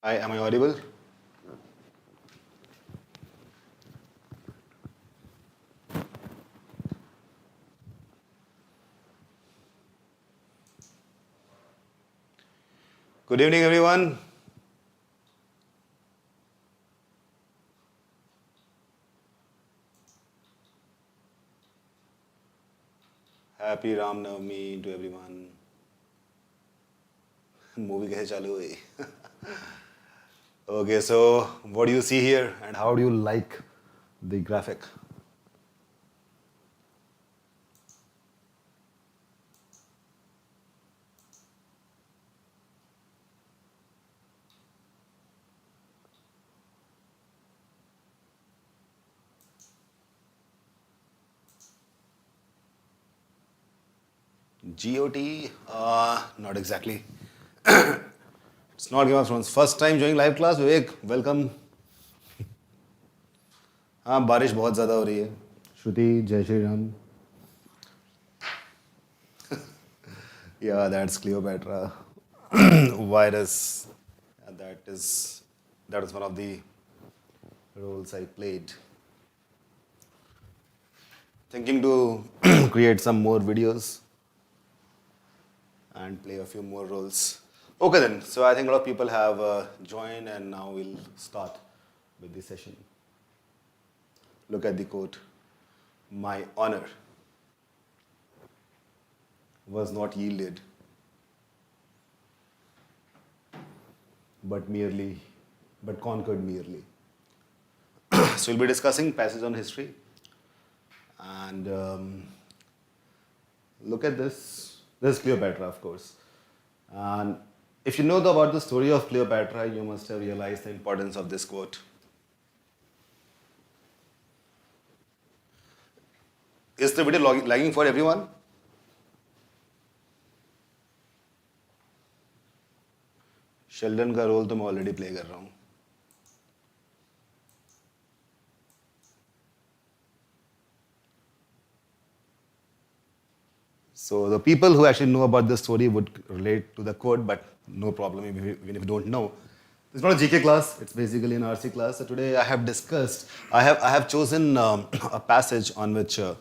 Hi, am I audible? Good evening, everyone. Happy Ram Navami to everyone. Movie कैसे चालू हुई? Okay, so what do you see here and how do you like the graphic? GOT? Not exactly. It's not Game of Thrones. First time joining live class, Vivek, welcome. हाँ बारिश बहुत ज़्यादा हो रही है. श्रुति, जय Shri Ram. Yeah, that's Cleopatra virus. And that is one of the roles I played. Thinking to create some more videos and play a few more roles. Okay then, so I think a lot of people have joined and now we'll start with the session. Look at the quote. My honor was not yielded, but conquered merely. So we'll be discussing passage on history. And look at this. This is Cleopatra, of course. And if you know about the story of Cleopatra, you must have realized the importance of this quote. Is the video lagging for everyone? Sheldon का role तो मैं already play कर रहा हूँ. So the people who actually know about this story would relate to the quote, but no problem even if you don't know. It's not a GK class, it's basically an RC class. So today I have chosen a passage on which I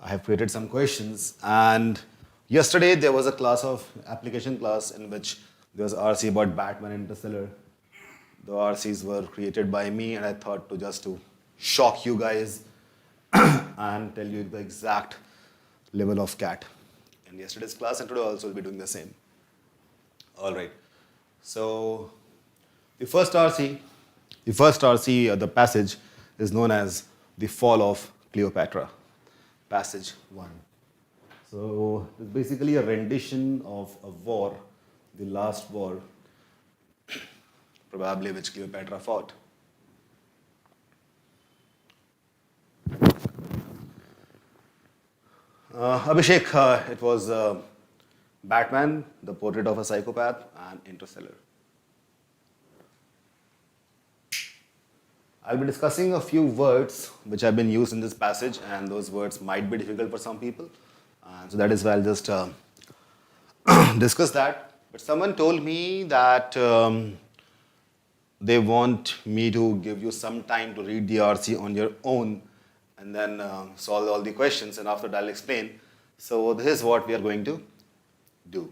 have created some questions. And yesterday there was a class of application class in which there was RC about Batman and Interstellar. The RCs were created by me and I thought to shock you guys and tell you the exact level of CAT. In yesterday's class and today also will be doing the same. All right. So the first RC, the passage is known as the Fall of Cleopatra, passage 1. So it's basically a rendition of a war, the last war, probably which Cleopatra fought. Abhishek, it was Batman, the portrait of a psychopath, and Interstellar. I'll be discussing a few words which have been used in this passage, and those words might be difficult for some people. So that is why I'll just discuss that. But someone told me that they want me to give you some time to read the RC on your own and then solve all the questions, and after that I'll explain. So this is what we are going to do.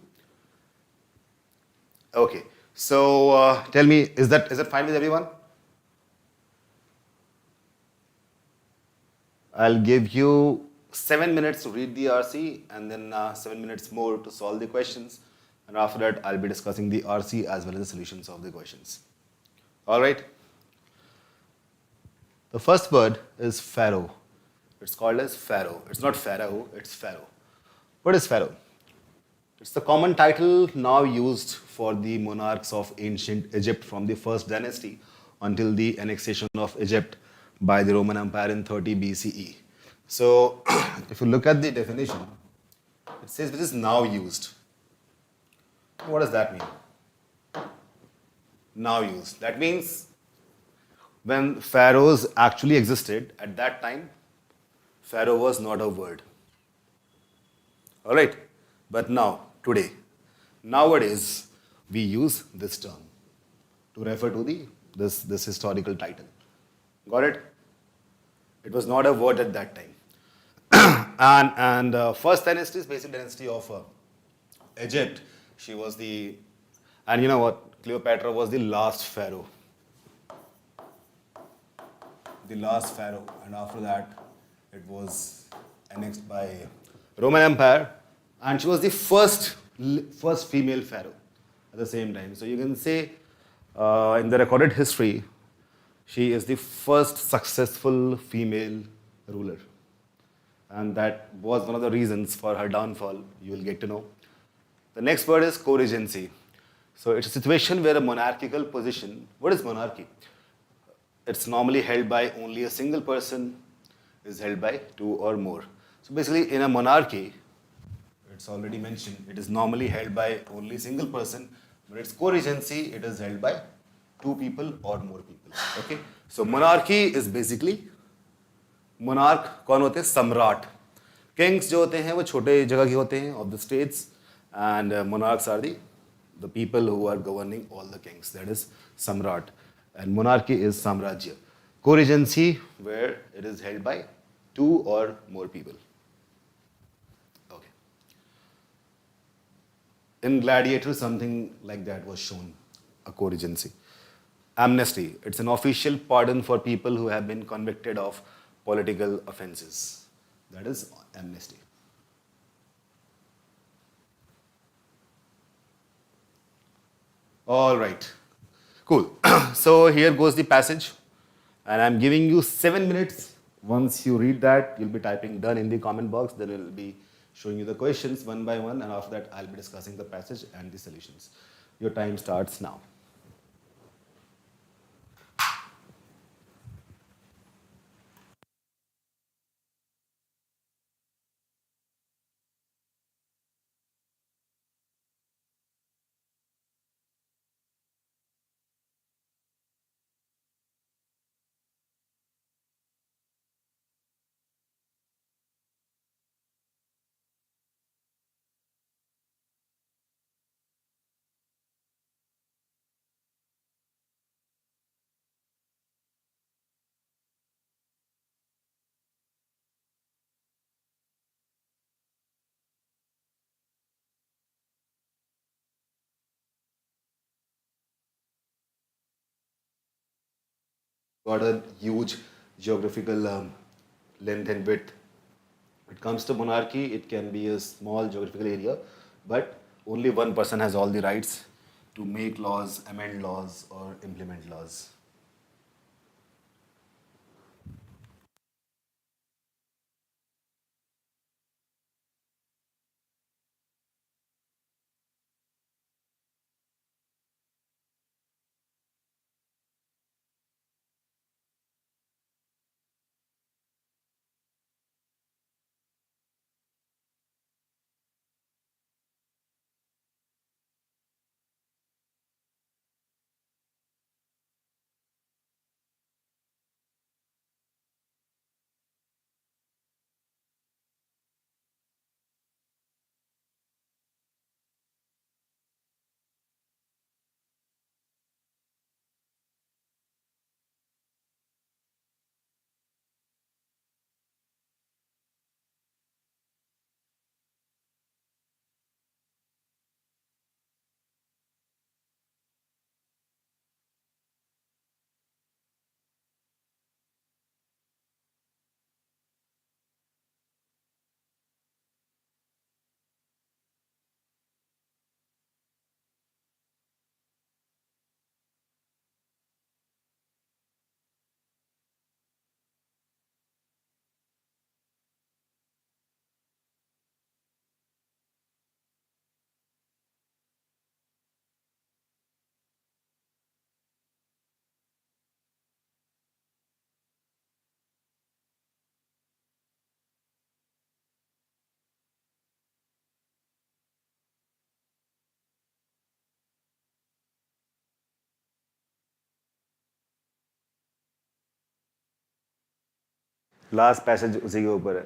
Okay, so tell me, is that fine with everyone? I'll give you 7 minutes to read the RC and then 7 minutes more to solve the questions. And after that, I'll be discussing the RC as well as the solutions of the questions. All right? The first word is pharaoh. It's called as pharaoh. It's not pharaoh, it's pharaoh. What is pharaoh? It's the common title now used for the monarchs of ancient Egypt from the first dynasty until the annexation of Egypt by the Roman Empire in 30 BCE. So, if you look at the definition, it says which is now used. What does that mean? Now used. That means when pharaohs actually existed, at that time, pharaoh was not a word. Alright? But now, today, nowadays, we use this term to refer to this historical title. Got it? It was not a word at that time. And first dynasty is basic dynasty of Egypt. She was and you know what? Cleopatra was the last pharaoh. The last pharaoh, and after that, it was annexed by Roman Empire, and she was the first female pharaoh at the same time. So you can say, in the recorded history, she is the first successful female ruler. And that was one of the reasons for her downfall. You will get to know. The next word is co-regency. So it's a situation where a monarchical position, what is monarchy? It's normally held by only a single person, is held by two or more. So basically in a monarchy, it's already mentioned, it is normally held by only a single person, but its co-regency, it is held by two people or more people. Okay? So monarchy is basically, monarch कौन होते हैं? सम्राट. Kings जो होते हैं वो छोटे जगह के होते हैं of the states, and monarchs are the people who are governing all the kings. That is samrat, and monarchy is samrajya. Co-regency where it is held by two or more people. Okay. In Gladiator, something like that was shown, a co-regency. Amnesty. It's an official pardon for people who have been convicted of political offenses. That is amnesty. All right. Cool. So here goes the passage, and I'm giving you 7 minutes. Once you read that, you'll be typing done in the comment box. Then we'll be showing you the questions one by one, and after that, I'll be discussing the passage and the solutions. Your time starts now. Got a huge geographical length and width. When it comes to monarchy, it can be a small geographical area, but only one person has all the rights to make laws, amend laws, or implement laws. Last passage उसी के ऊपर है.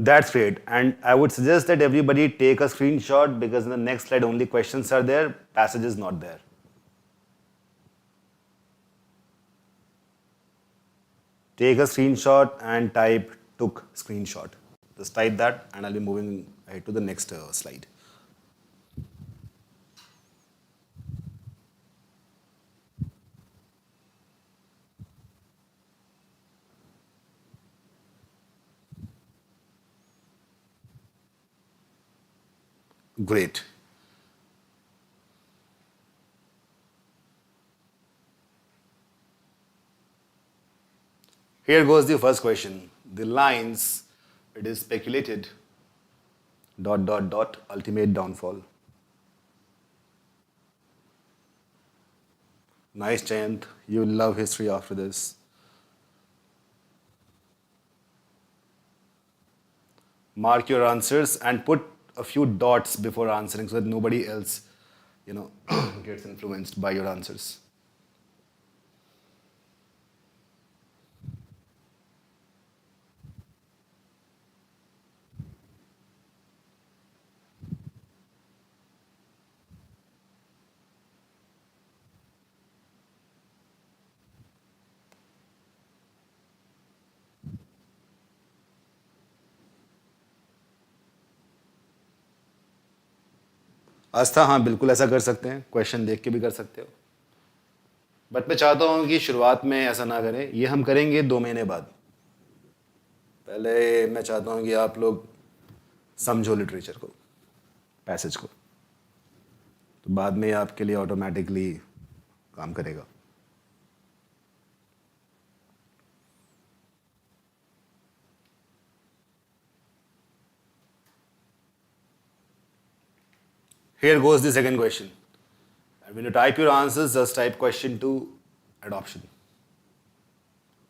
That's great. And I would suggest that everybody take a screenshot because in the next slide only questions are there, passage is not there. Take a screenshot and type took screenshot. Just type that and I'll be moving ahead to the next slide. Great. Here goes the first question. The lines, it is speculated, dot, dot, dot, ultimate downfall. Nice, Jayant. You love history after this. Mark your answers and put a few dots before answering so that nobody else, gets influenced by your answers. आस्था, हाँ बिल्कुल ऐसा कर सकते हैं, question देख के भी कर सकते हो, बट मैं चाहता हूँ कि शुरुआत में ऐसा ना करें, ये हम करेंगे 2 महीने बाद. पहले मैं चाहता हूँ कि आप लोग समझो लिटरेचर को, पैसेज को, तो बाद में आपके लिए ऑटोमेटिकली काम करेगा. Here goes the second question. And when you type your answers, just type question 2, adoption.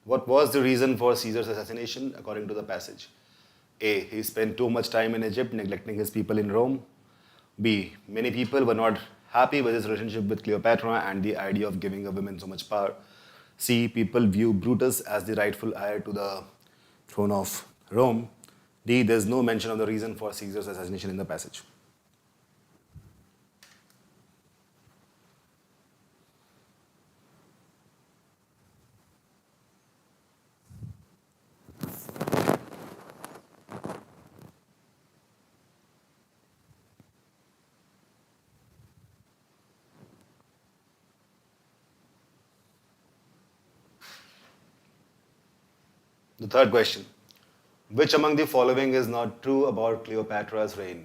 What was the reason for Caesar's assassination according to the passage? A. He spent too much time in Egypt neglecting his people in Rome. B. Many people were not happy with his relationship with Cleopatra and the idea of giving a woman so much power. C. People view Brutus as the rightful heir to the throne of Rome. D. There's no mention of the reason for Caesar's assassination in the passage. The third question. Which among the following is not true about Cleopatra's reign?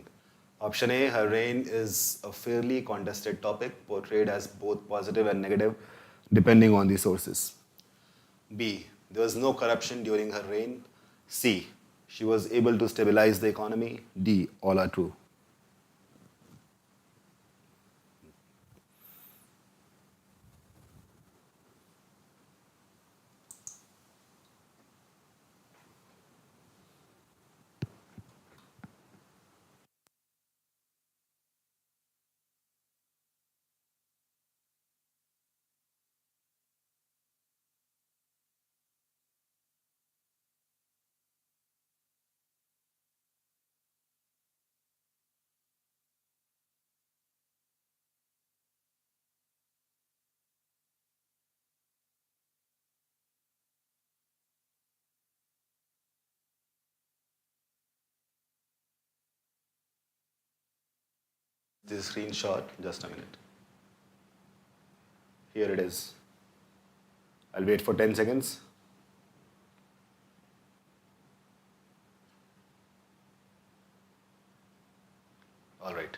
Option A, her reign is a fairly contested topic, portrayed as both positive and negative, depending on the sources. B, there was no corruption during her reign. C, she was able to stabilize the economy. D, all are true. This screenshot, just a minute. Here it is. I'll wait for 10 seconds. All right.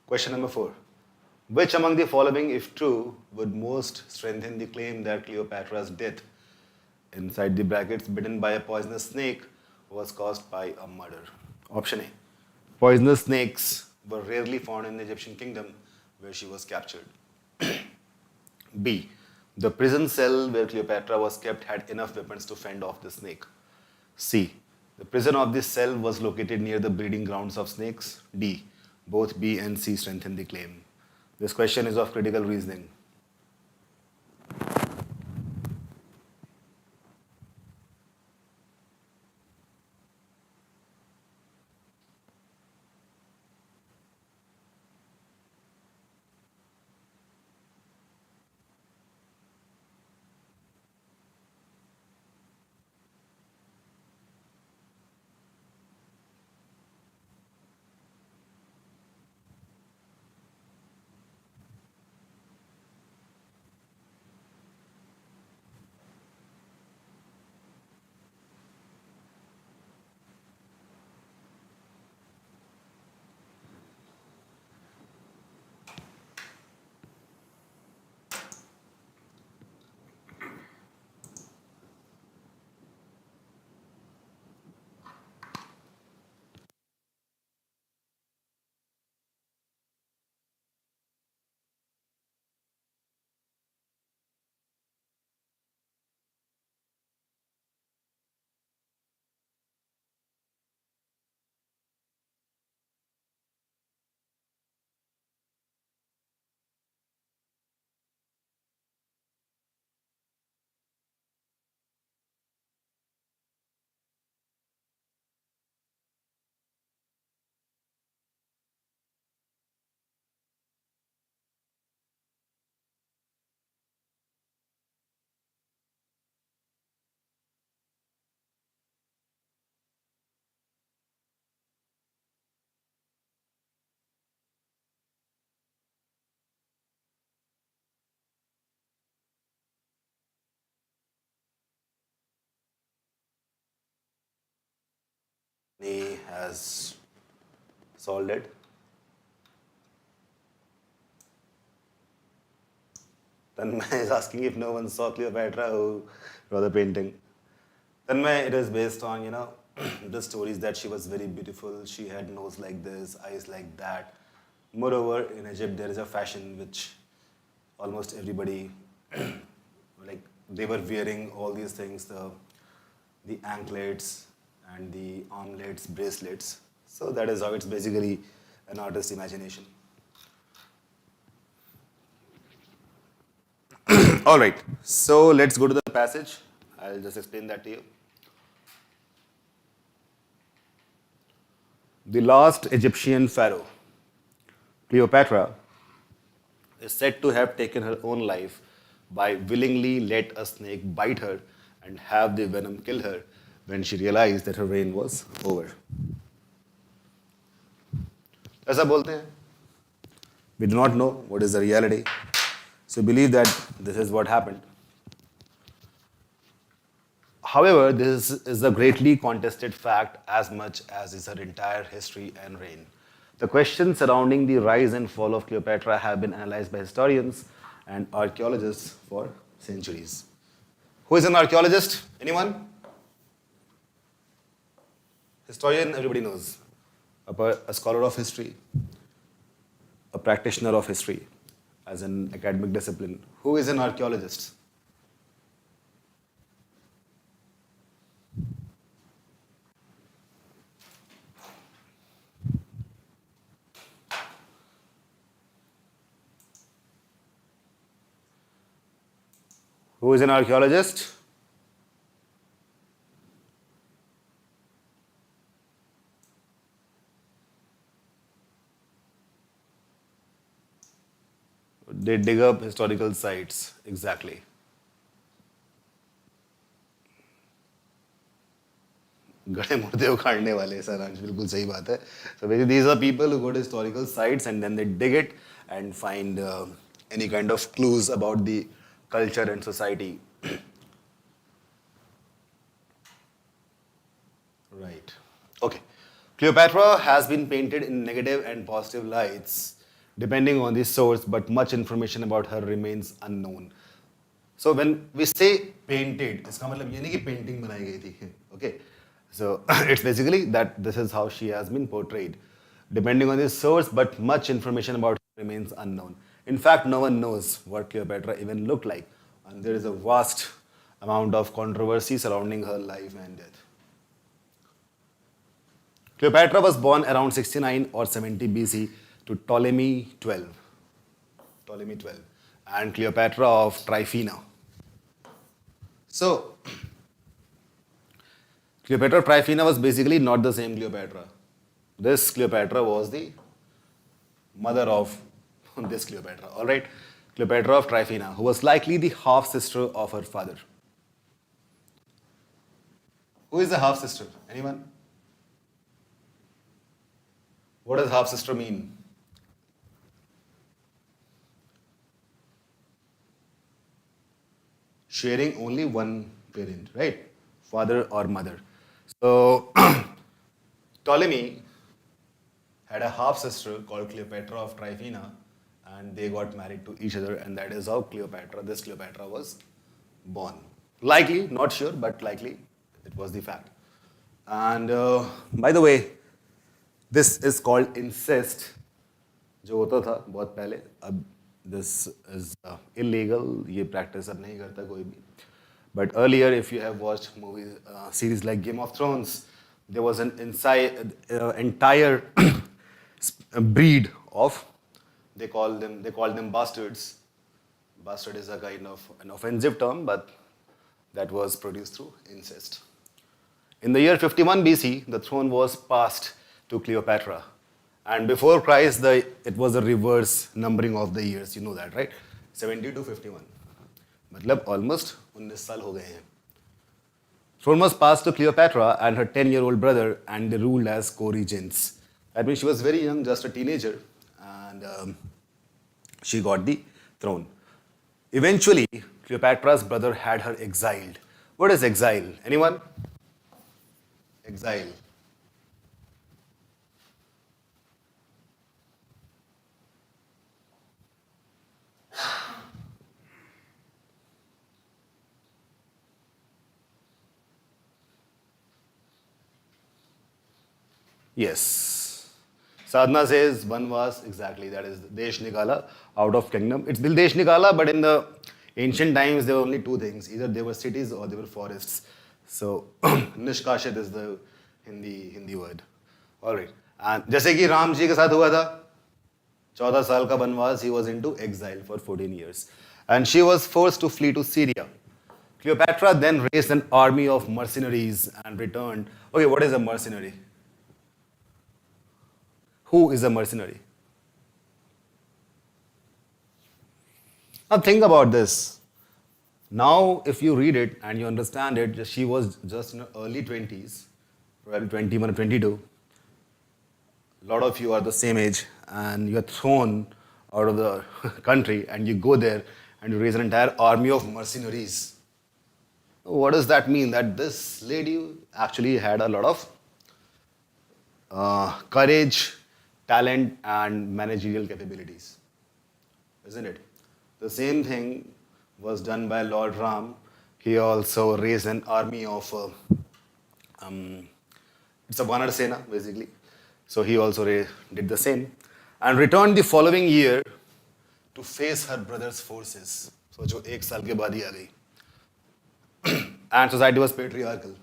Question number 4. Which among the following, if true, would most strengthen the claim that Cleopatra's death, inside the brackets, bitten by a poisonous snake, was caused by a murder? Option A. Poisonous snakes were rarely found in the Egyptian kingdom where she was captured. B. The prison cell where Cleopatra was kept had enough weapons to fend off the snake. C. The prison of this cell was located near the breeding grounds of snakes. D. Both B and C strengthen the claim. This question is of critical reasoning. He has solved it. Tanmay is asking if no one saw Cleopatra who draw the painting. Tanmay, it is based on, the stories that she was very beautiful. She had nose like this, eyes like that. Moreover, in Egypt, there is a fashion which almost everybody, like, they were wearing all these things, the anklets and the armlets, bracelets. So that is how it's basically an artist's imagination. All right, so let's go to the passage. I'll just explain that to you. The last Egyptian pharaoh, Cleopatra, is said to have taken her own life by willingly let a snake bite her and have the venom kill her when she realized that her reign was over. ऐसा बोलते हैं. We do not know what is the reality. So believe that this is what happened. However, this is a greatly contested fact as much as is her entire history and reign. The questions surrounding the rise and fall of Cleopatra have been analyzed by historians and archaeologists for centuries. Who is an archaeologist? Anyone? Historian, everybody knows. A scholar of history, a practitioner of history as an academic discipline. Who is an archaeologist? Who is an archaeologist? They dig up historical sites, exactly. गड़े मुर्दे उखाड़ने वाले सारांश बिल्कुल सही बात है. So basically these are people who go to historical sites and then they dig it and find any kind of clues about the culture and society. Right. Okay. Cleopatra has been painted in negative and positive lights depending on the source, but much information about her remains unknown. So when we say painted, इसका मतलब ये नहीं कि painting बनाई गई थी. Okay. So it's basically that this is how she has been portrayed. Depending on the source, but much information about her remains unknown. In fact, no one knows what Cleopatra even looked like. And there is a vast amount of controversy surrounding her life and death. Cleopatra was born around 69 or 70 BC to Ptolemy XII. And Cleopatra of Tryphena. So, Cleopatra of Tryphena was basically not the same Cleopatra. This Cleopatra was the mother of this Cleopatra, all right? Cleopatra of Tryphena, who was likely the half-sister of her father. Who is the half-sister? Anyone? What does half-sister mean? Sharing only one parent, right? Father or mother. So, Ptolemy had a half-sister called Cleopatra of Tryphena, and they got married to each other, and that is how this Cleopatra was born. Likely, not sure, but likely, it was the fact. And by the way, this is called incest. जो होता था बहुत पहले, अब this is illegal. ये practice अब नहीं करता कोई भी. But earlier, if you have watched movies, series like Game of Thrones, there was an entire breed of, they call them bastards. Bastard is a kind of an offensive term, but that was produced through incest. In the year 51 BC, the throne was passed to Cleopatra. And before Christ, it was a reverse numbering of the years. You know that, right? 70 to 51. मतलब almost 19 साल हो गए हैं. Throne was passed to Cleopatra and her 10-year-old brother, and they ruled as co-regents. That means she was very young, just a teenager, and she got the throne. Eventually, Cleopatra's brother had her exiled. What is exile? Anyone? Exile. Yes. Sadhana says Vanvas, exactly, that is Desh Nikala, out of kingdom. It's Dil Desh Nikala, but in the ancient times there were only two things. Either they were cities or they were forests. So Nishkashit is the Hindi word. Alright. And जैसे कि राम जी के साथ हुआ था 14 साल का बनवास, he was into exile for 14 years. And she was forced to flee to Syria. Cleopatra then raised an army of mercenaries and returned. Okay, what is a mercenary? Who is a mercenary? Now think about this. Now, if you read it and you understand it, she was just in her early 20s, probably 21 or 22. A lot of you are the same age and you are thrown out of the country and you go there and you raise an entire army of mercenaries. What does that mean? That this lady actually had a lot of courage, talent, and managerial capabilities. Isn't it? The same thing was done by Lord Ram. He also raised an army of, it's a Vanar Sena basically. So he also did the same and returned the following year to face her brother's forces. So जो एक साल के बाद ही आ गई. And society was patriarchal.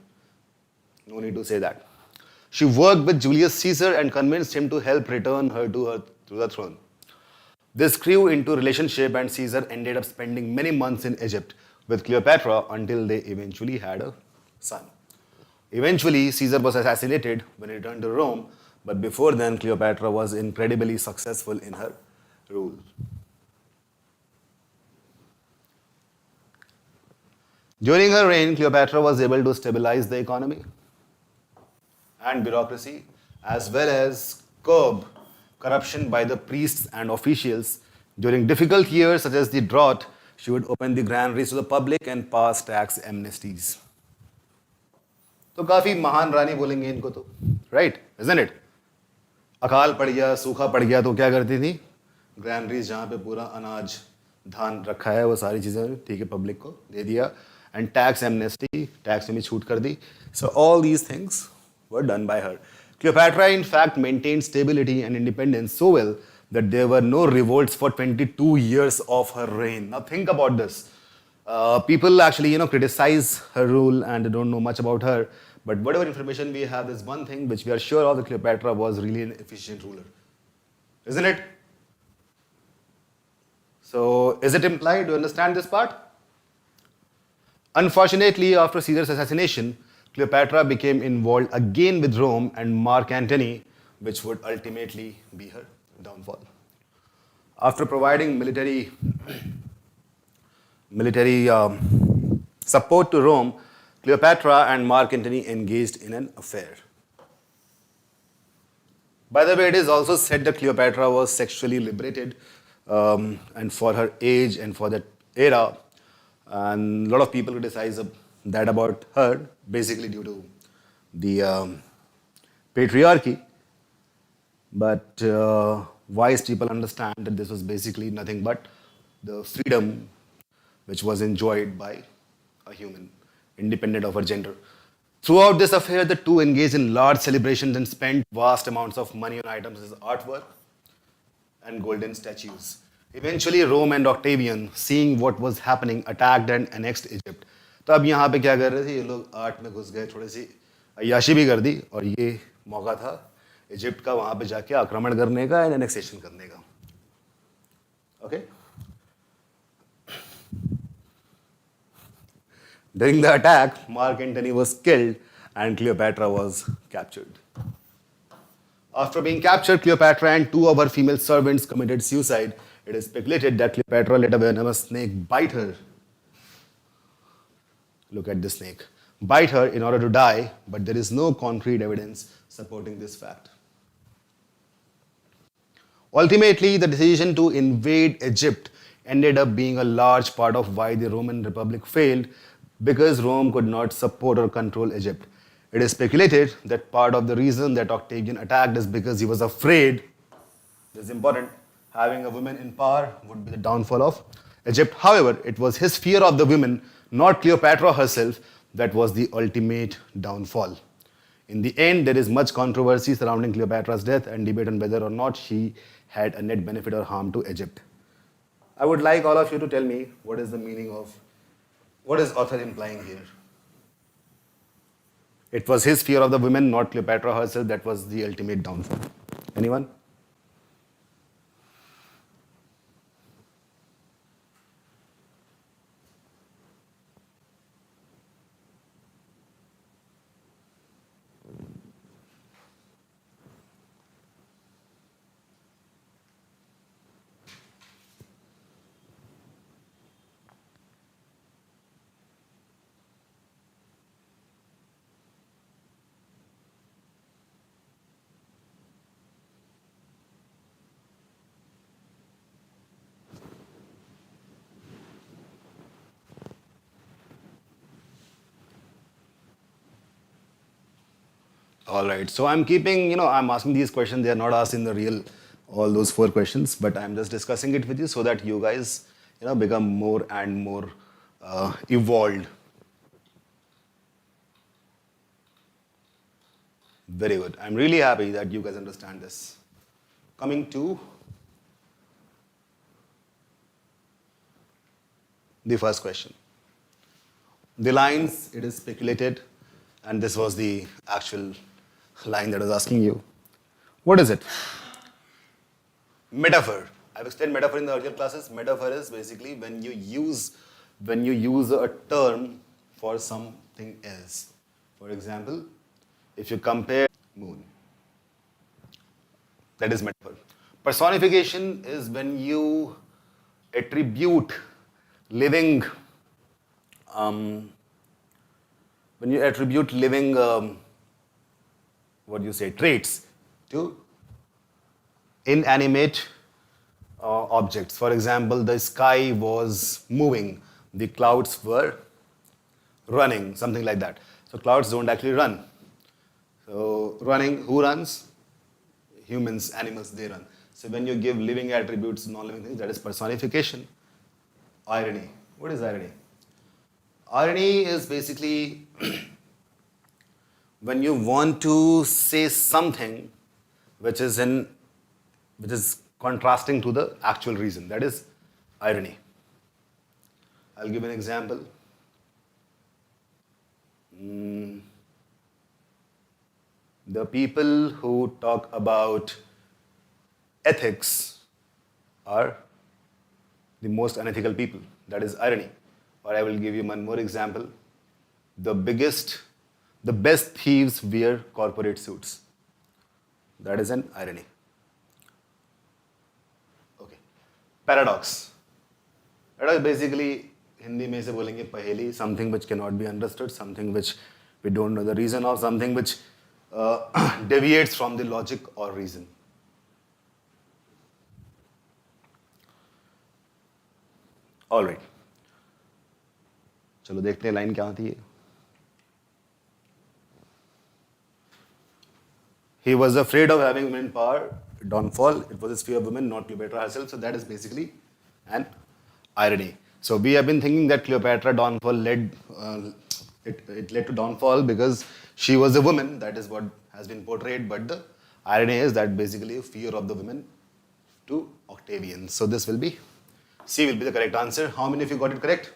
No need to say that. She worked with Julius Caesar and convinced him to help return her to the throne. This grew into relationship and Caesar ended up spending many months in Egypt with Cleopatra until they eventually had a son. Eventually, Caesar was assassinated when he returned to Rome, but before then, Cleopatra was incredibly successful in her rule. During her reign, Cleopatra was able to stabilize the economy and bureaucracy, as well as curb corruption by the priests and officials. During difficult years such as the drought, she would open the granaries to the public and pass tax amnesties. तो काफी महान रानी बोलेंगे इनको तो, right? Isn't it? अकाल पड़ गया, सूखा पड़ गया तो क्या करती थी? ग्रैनरीज जहाँ पे पूरा अनाज, धान रखा है वो सारी चीजें ठीक है पब्लिक को दे दिया and tax amnesty, tax में छूट कर दी. So all these things were done by her. Cleopatra in fact maintained stability and independence so well that there were no revolts for 22 years of her reign. Now think about this. People actually criticize her rule and they don't know much about her. But whatever information we have, there's one thing which we are sure of, that Cleopatra was really an efficient ruler. Isn't it? So is it implied? Do you understand this part? Unfortunately, after Caesar's assassination, Cleopatra became involved again with Rome and Mark Antony, which would ultimately be her downfall. After providing military support to Rome, Cleopatra and Mark Antony engaged in an affair. By the way, it is also said that Cleopatra was sexually liberated and for her age and for that era. And a lot of people criticize that about her, basically due to the patriarchy. But wise people understand that this was basically nothing but the freedom which was enjoyed by a human, independent of her gender. Throughout this affair, the two engaged in large celebrations and spent vast amounts of money on items as artwork and golden statues. Eventually, Rome and Octavian, seeing what was happening, attacked and annexed Egypt. तो अब यहाँ पे क्या कर रहे थे ये लोग आर्ट में घुस गए, थोड़ी सी अय्याशी भी कर दी और ये मौका था इजिप्ट का वहाँ पे जाके आक्रमण करने का एंड एनेक्सेशन करने का. Okay. During the attack, Mark Antony was killed and Cleopatra was captured. After being captured, Cleopatra and two of her female servants committed suicide. It is speculated that Cleopatra let a venomous snake bite her. Look at this snake. Bite her in order to die, but there is no concrete evidence supporting this fact. Ultimately, the decision to invade Egypt ended up being a large part of why the Roman Republic failed, because Rome could not support or control Egypt. It is speculated that part of the reason that Octavian attacked is because he was afraid, this is important, having a woman in power would be the downfall of Egypt. However, it was his fear of the women, not Cleopatra herself, that was the ultimate downfall. In the end, there is much controversy surrounding Cleopatra's death and debate on whether or not she had a net benefit or harm to Egypt. I would like all of you to tell me what is the meaning of, what is author implying here? It was his fear of the women, not Cleopatra herself, that was the ultimate downfall. Anyone? All right. So I'm keeping, I'm asking these questions. They are not asked in the real, all those 4 questions, but I'm just discussing it with you so that you guys, become more and more evolved. Very good. I'm really happy that you guys understand this. Coming to the first question. The lines, it is speculated, and this was the actual line that I was asking you. What is it? Metaphor. I've explained metaphor in the earlier classes. Metaphor is basically when you use a term for something else. For example, if you compare moon, that is metaphor. Personification is when you attribute living traits to inanimate objects. For example, the sky was moving, the clouds were running, something like that. So clouds don't actually run. So running, who runs? Humans, animals, they run. So when you give living attributes to non-living things, that is personification. Irony. What is irony? Irony is basically when you want to say something which is contrasting to the actual reason. That is irony. I'll give an example. The people who talk about ethics are the most unethical people. That is irony. Or I will give you one more example. The best thieves wear corporate suits. That is an irony. Okay. Paradox. Paradox basically, Hindi में से बोलेंगे पहेली, something which cannot be understood, something which we don't know the reason of, something which deviates from the logic or reason. All right. चलो देखते हैं line क्या आती है. He was afraid of having women in power. Downfall. It was his fear of women, not Cleopatra herself. So that is basically an irony. So we have been thinking that Cleopatra downfall led to downfall because she was a woman. That is what has been portrayed. But the irony is that basically fear of the women to Octavian. So this will be C will be the correct answer. How many of you got it correct?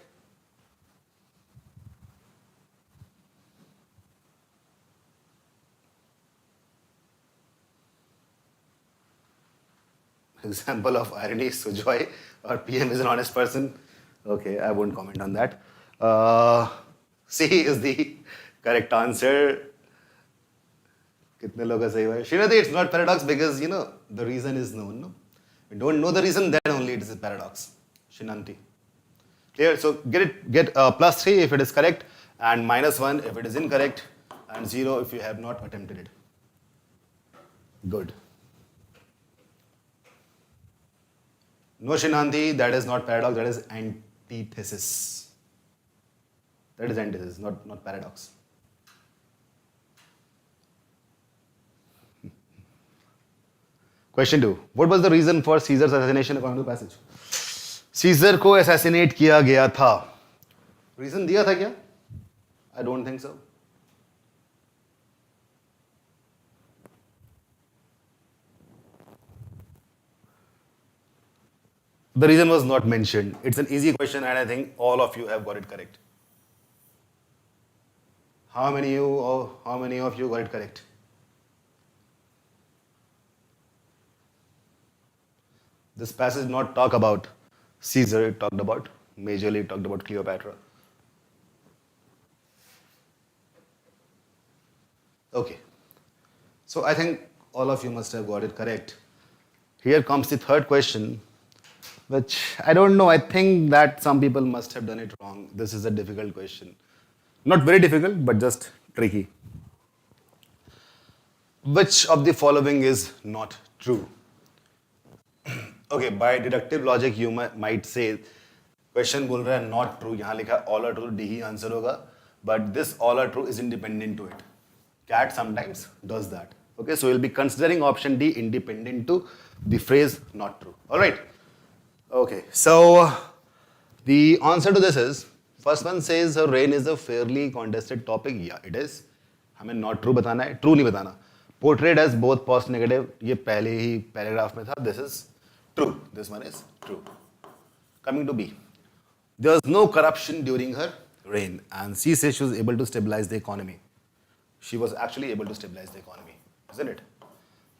Example of irony, Sujoy, or PM is an honest person. Okay, I won't comment on that. C is the correct answer. कितने लोग का सही हुआ है? Srinati, it's not paradox because the reason is known. No? We don't know the reason, then only it is a paradox. Shinanti. Clear? So get +3 if it is correct, and -1 if it is incorrect, and 0 if you have not attempted it. Good. No, Shinanti, that is not paradox, that is antithesis. That is antithesis, not paradox. Question 2. What was the reason for Caesar's assassination according to the passage? Caesar को assassinate किया गया था. Reason दिया था क्या? I don't think so. The reason was not mentioned. It's an easy question, and I think all of you have got it correct. How many of you got it correct? This passage did not talk about Caesar, it talked about, majorly it talked about Cleopatra. Okay. So I think all of you must have got it correct. Here comes the third question, which I don't know, I think that some people must have done it wrong. This is a difficult question. Not very difficult, but just tricky. Which of the following is not true? Okay, by deductive logic you might say question बोल रहा है not true, यहाँ लिखा है all are true, D he answer होगा, but this all are true is independent to it. CAT sometimes does that. Okay, so we'll be considering option D independent to the phrase not true. All right. Okay, so the answer to this is, first one says her reign is a fairly contested topic. Yeah, it is. हमें not true बताना है, true नहीं बताना. Portrayed as both post negative, ये पहले ही paragraph में था. This is true. This one is true. Coming to B. There was no corruption during her reign, and she says she was able to stabilize the economy. She was actually able to stabilize the economy, isn't it?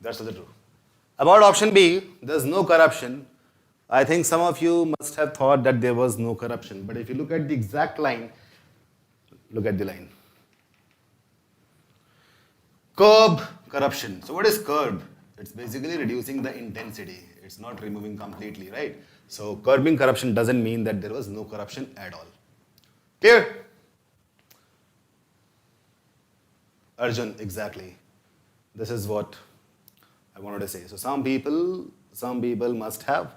That's also true. About option B, there's no corruption. I think some of you must have thought that there was no corruption, but if you look at the exact line, look at the line. Curb corruption. So what is curb? It's basically reducing the intensity. It's not removing completely, right? So curbing corruption doesn't mean that there was no corruption at all. Clear? Arjun, exactly. This is what I wanted to say. So some people must have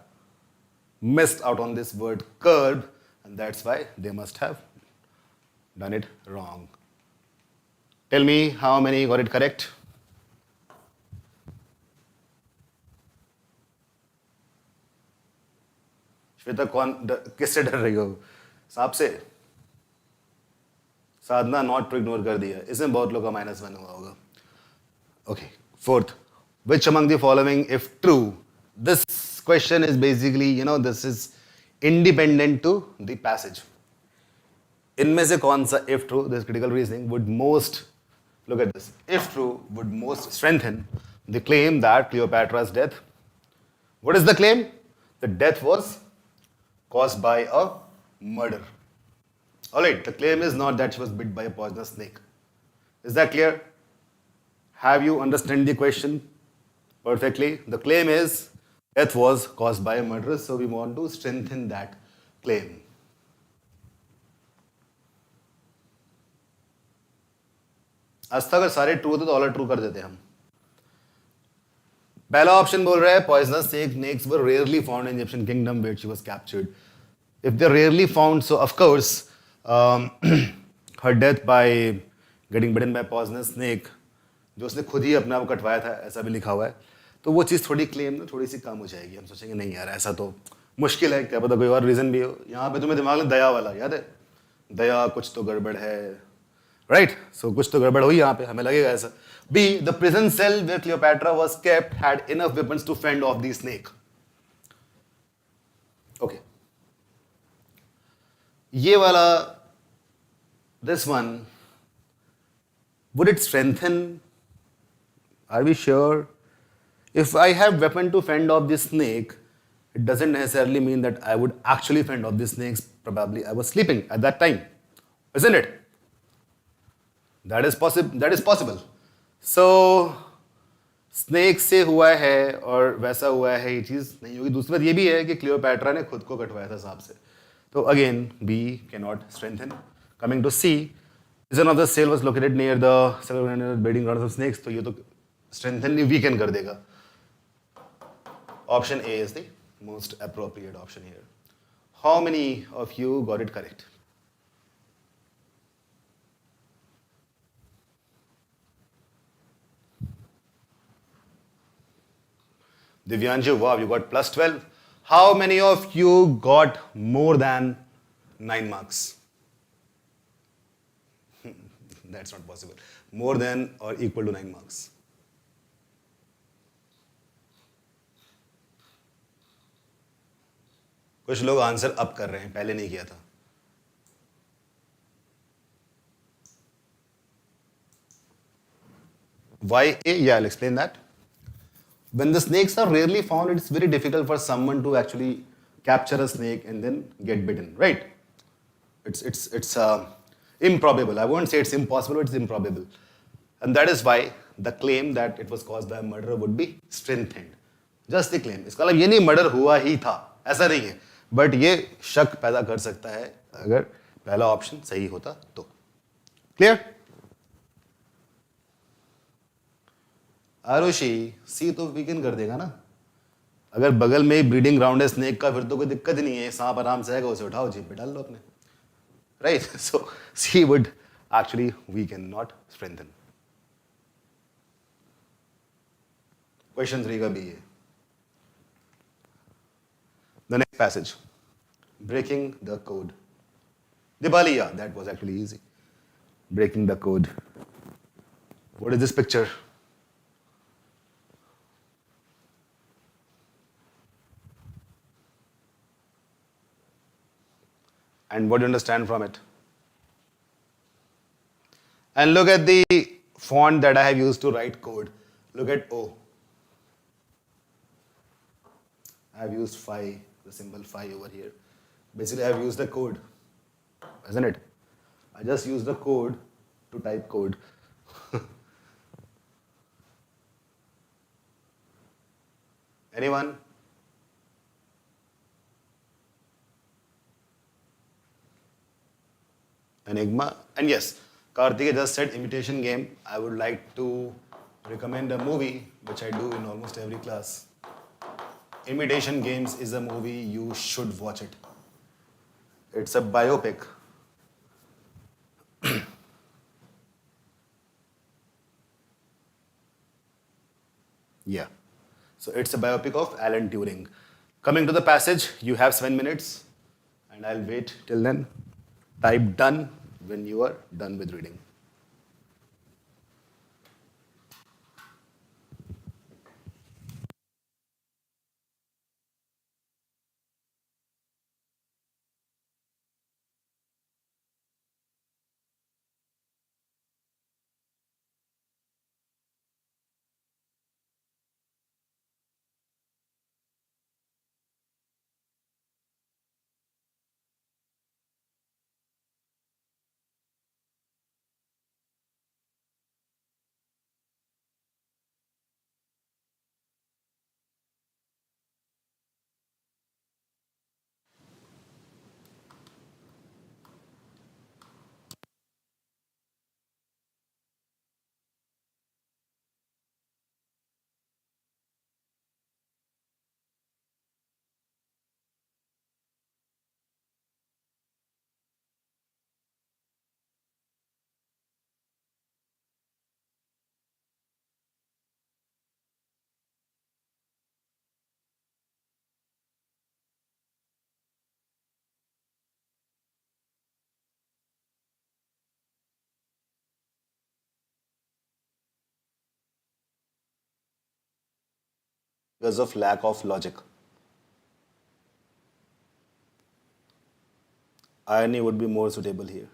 missed out on this word curb, and that's why they must have done it wrong. Tell me how many got it correct? Shweta किससे डर रही हो? सांप से? साधना not to ignore कर दिया. इसमें बहुत लोग का -1 हुआ होगा. Okay, fourth. Which among the following, if true? This question is basically, this is independent to the passage. इनमें से कौन सा if true, this critical reasoning, would most, look at this, if true, would most strengthen the claim that Cleopatra's death, what is the claim? The death was caused by a murder. Alright, the claim is not that she was bit by a poisonous snake. Is that clear? Have you understand the question perfectly? The claim is death was caused by a murderer, so we want to strengthen that claim. आज तक अगर सारे true होते तो all true कर देते हम. पहला ऑप्शन बोल रहा है poisonous snakes were rarely found in Egyptian kingdom where she was captured. If they're rarely found, so of course her death by getting bitten by a poisonous snake, जो उसने खुद ही अपना वो कटवाया था, ऐसा भी लिखा हुआ है, तो वो चीज़ थोड़ी क्लेम ना थोड़ी सी कम हो जाएगी. हम सोचेंगे नहीं यार ऐसा तो मुश्किल है, क्या पता कोई और रीज़न भी हो. यहाँ पे तुम्हें दिमाग में दया वाला याद है, दया कुछ तो गड़बड़ है, राइट? सो कुछ तो गड़बड़ हुई यहाँ पे, हमें लगेगा ऐसा. B, the prison cell where Cleopatra was kept had enough weapons to fend off the snake. Okay. ये वाला, this one, would it strengthen? Are we sure? If I have weapon to fend off the snake, it doesn't necessarily mean that I would actually fend off the snakes. Probably I was sleeping at that time, isn't it? That is possible. So snake से हुआ है और वैसा हुआ है ये चीज़ नहीं होगी. दूसरी बात ये भी है कि क्लियोपैट्रा ने खुद को कटवाया था सांप से. तो again B can not strengthen. Coming to C, prison of the cell was located near the breeding grounds of snakes. तो ये तो स्ट्रेंथन वीकन कर देगा. Option A is the most appropriate option here. How many of you got it correct? Divyanshu, wow, you got plus 12. How many of you got more than 9 marks? That's not possible. More than or equal to 9 marks. कुछ लोग answer अब कर रहे हैं, पहले नहीं किया था. Why A? Yeah, I'll explain that. When the snakes are rarely found, it's very difficult for someone to actually capture a snake and then get bitten, right? It's improbable. I won't say it's impossible, it's improbable. And that is why the claim that it was caused by a murderer would be strengthened. Just the claim. इसका मतलब ये नहीं murder हुआ ही था, ऐसा नहीं है. But ये शक पैदा कर सकता है अगर पहला ऑप्शन सही होता तो. क्लियर? आरुषि, सी तो वीकेंड कर देगा ना. अगर बगल में ही ब्रीडिंग ग्राउंड है स्नेक का, फिर तो कोई दिक्कत नहीं है. सांप आराम से आएगा, उसे उठाओ, जेब पे डाल लो अपने. Right? So C would actually weaken, not strengthen. Question 3 का भी है. The next passage, breaking the code. Dibali, yeah, that was actually easy. Breaking the code. What is this picture? And what do you understand from it? And look at the font that I have used to write code. Look at O. I have used phi, the symbol phi over here. Basically, I have used the code, isn't it? I just used the code to type code. Anyone? Enigma. And yes, Karthik just said imitation game. I would like to recommend a movie, which I do in almost every class. Imitation Games is a movie, you should watch it. It's a biopic. Yeah. So it's a biopic of Alan Turing. Coming to the passage, you have 7 minutes, and I'll wait till then. Type done when you are done with reading. Because of lack of logic. Irony would be more suitable here.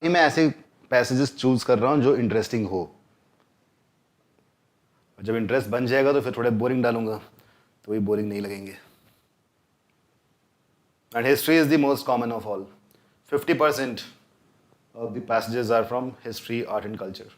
मैं ऐसे passages choose कर रहा हूँ जो interesting हो, और जब interest बन जाएगा तो फिर थोड़े बोरिंग डालूंगा, तो वही बोरिंग नहीं लगेंगे. And history is the most common of all. 50% of the passages are from history, art, and culture.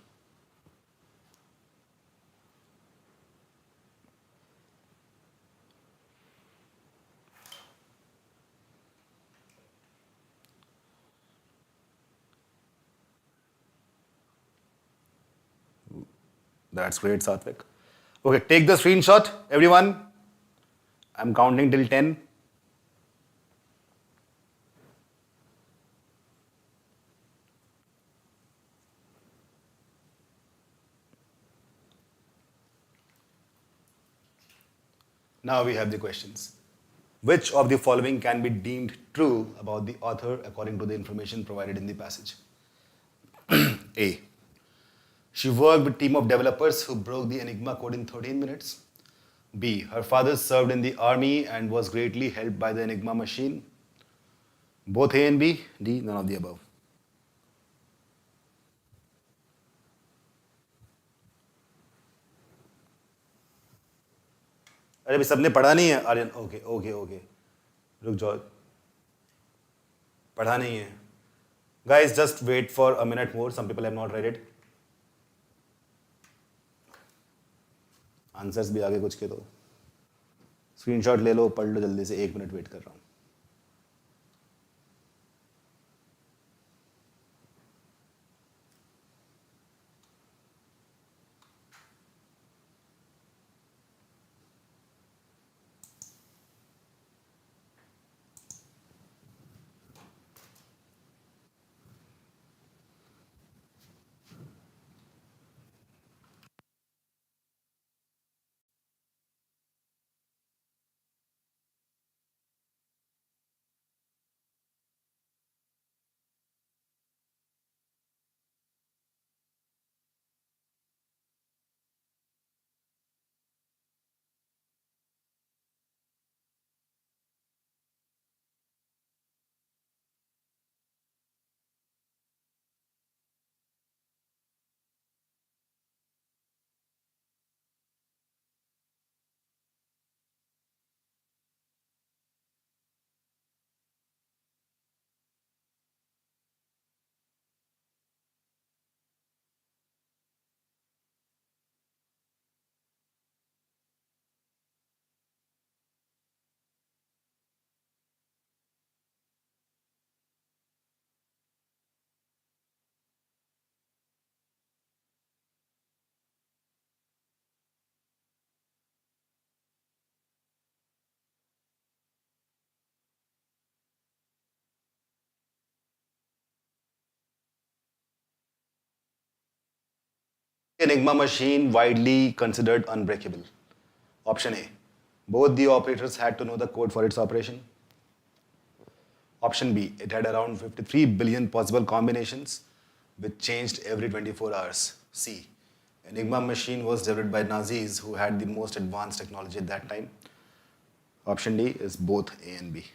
That's great, Satvik. Okay, take the screenshot, everyone. I'm counting till 10. Now we have the questions. Which of the following can be deemed true about the author according to the information provided in the passage? A. She worked with a team of developers who broke the Enigma code in 13 minutes. B. Her father served in the army and was greatly helped by the Enigma machine. Both A and B. D. None of the above. अरे भाई सबने पढ़ा नहीं है Aryan. Okay okay okay, रुक जाओ, पढ़ा नहीं है. Guys, just wait for a minute more. Some people have not read it. Answers भी आगे कुछ के तो स्क्रीनशॉट ले लो, पढ़ लो जल्दी से. 1 मिनट वेट कर रहा हूँ. Enigma machine widely considered unbreakable. Option A. Both the operators had to know the code for its operation. Option B. It had around 53 billion possible combinations which changed every 24 hours. C. Enigma machine was developed by Nazis who had the most advanced technology at that time. Option D is both A and B.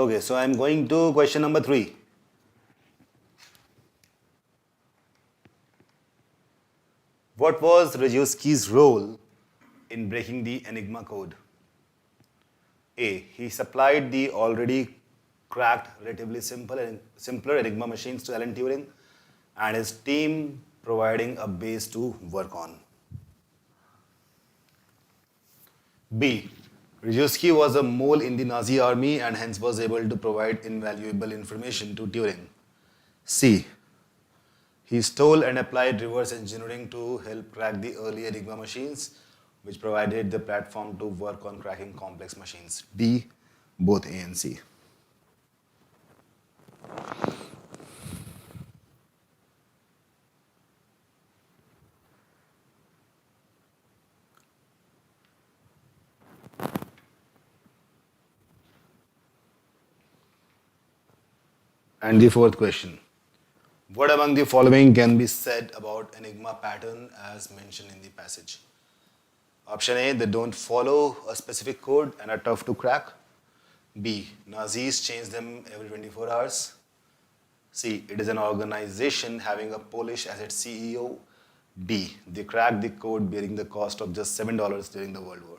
Okay, so I'm going to question number 3. What was Rejewski's role in breaking the Enigma code? A. He supplied the already cracked, relatively simpler Enigma machines to Alan Turing and his team, providing a base to work on. B. Rejewski was a mole in the Nazi army and hence was able to provide invaluable information to Turing. C. He stole and applied reverse engineering to help crack the early Enigma machines, which provided the platform to work on cracking complex machines. D. Both A and C. And the fourth question. What among the following can be said about Enigma pattern as mentioned in the passage? Option A, they don't follow a specific code and are tough to crack. B, Nazis change them every 24 hours. C, it is an organization having a Polish as its CEO. D, they cracked the code bearing the cost of just $7 during the World War.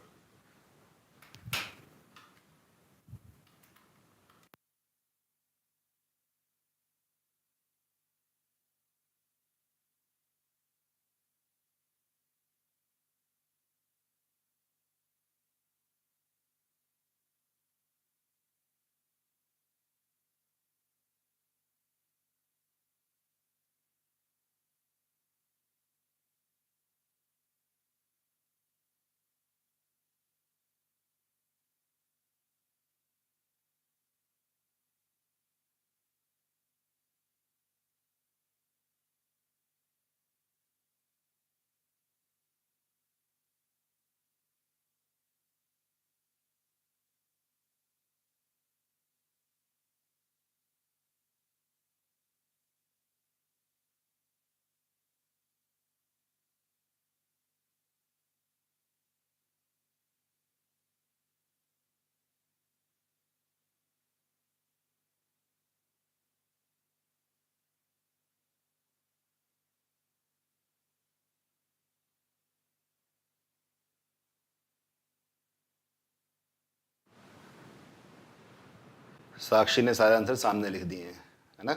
साक्षी ने सारे answer सामने लिख दिए हैं, है ना?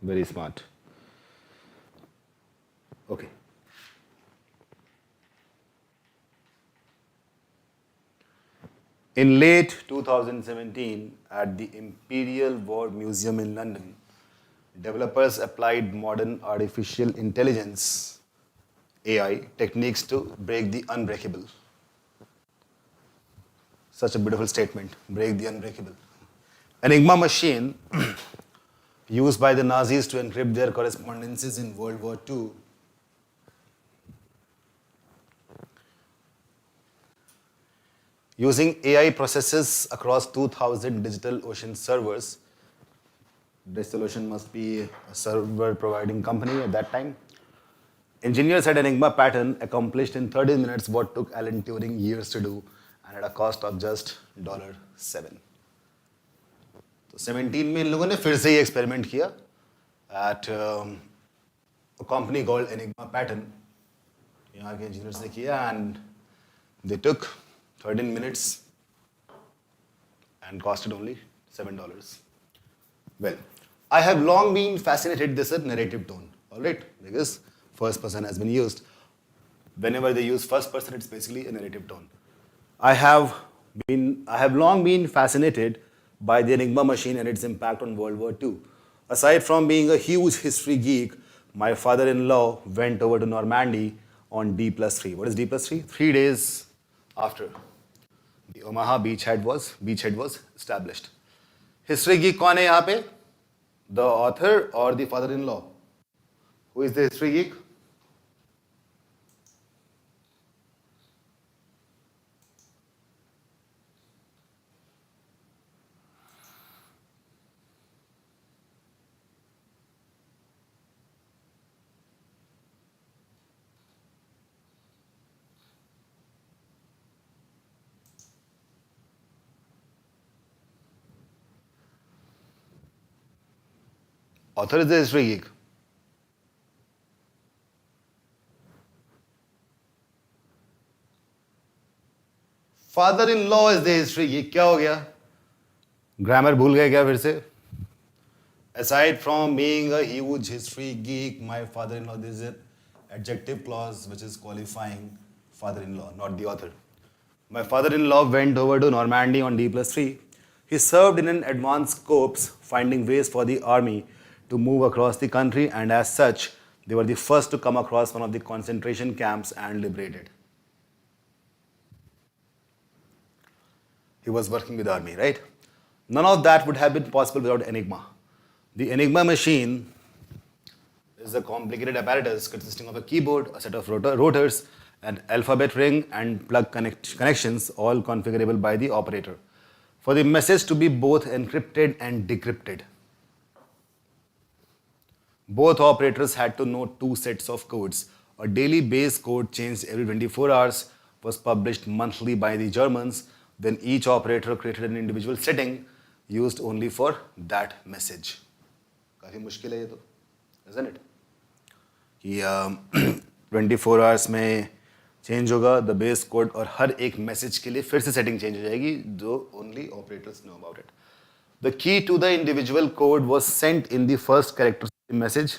Very smart. Okay. In late 2017, at the Imperial War Museum in London, developers applied modern artificial intelligence (AI) techniques to break the unbreakable. Such a beautiful statement, break the unbreakable. Enigma machine used by the Nazis to encrypt their correspondences in World War II using AI processes across 2,000 DigitalOcean servers. DigitalOcean must be a server providing company at that time. Engineers at Enigma Pattern accomplished in 30 minutes what took Alan Turing years to do and at a cost of just $7. तो 17 में इन लोगों ने फिर से ये experiment किया at a company called Enigma Pattern. यहाँ के इंजीनियर्स ने किया and they took 13 minutes and costed only $7. Well, I have long been fascinated this is a narrative tone, all right, because first person has been used. Whenever they use first person, it's basically a narrative tone. I have long been fascinated by the Enigma machine and its impact on World War II. Aside from being a huge history geek, my father-in-law went over to Normandy on D+3. What is D+3? 3 days after the Omaha beachhead was established. History geek कौन है यहाँ पे? The author or the father-in-law? Who is the history geek? Author is the history geek. Father-in-law is the history geek. क्या हो गया? Grammar भूल गए क्या फिर से? Aside from being a huge history geek, my father-in-law, this is an adjective clause which is qualifying father-in-law, not the author. My father-in-law went over to Normandy on D+3. He served in an advanced corps, finding ways for the army to move across the country, and as such, they were the first to come across one of the concentration camps and liberate it. He was working with the army, right? None of that would have been possible without Enigma. The Enigma machine is a complicated apparatus consisting of a keyboard, a set of rotors, an alphabet ring, and plug connections, all configurable by the operator, for the message to be both encrypted and decrypted. Both operators had to know two sets of codes. A daily base code changed every 24 hours, was published monthly by the Germans. Then each operator created an individual setting used only for that message. काफी मुश्किल है ये तो, isn't it? कि 24 hours में change होगा the base code और हर एक मैसेज के लिए फिर से सेटिंग चेंज हो जाएगी जो only operators know about it. The key to the individual code was sent in the first character message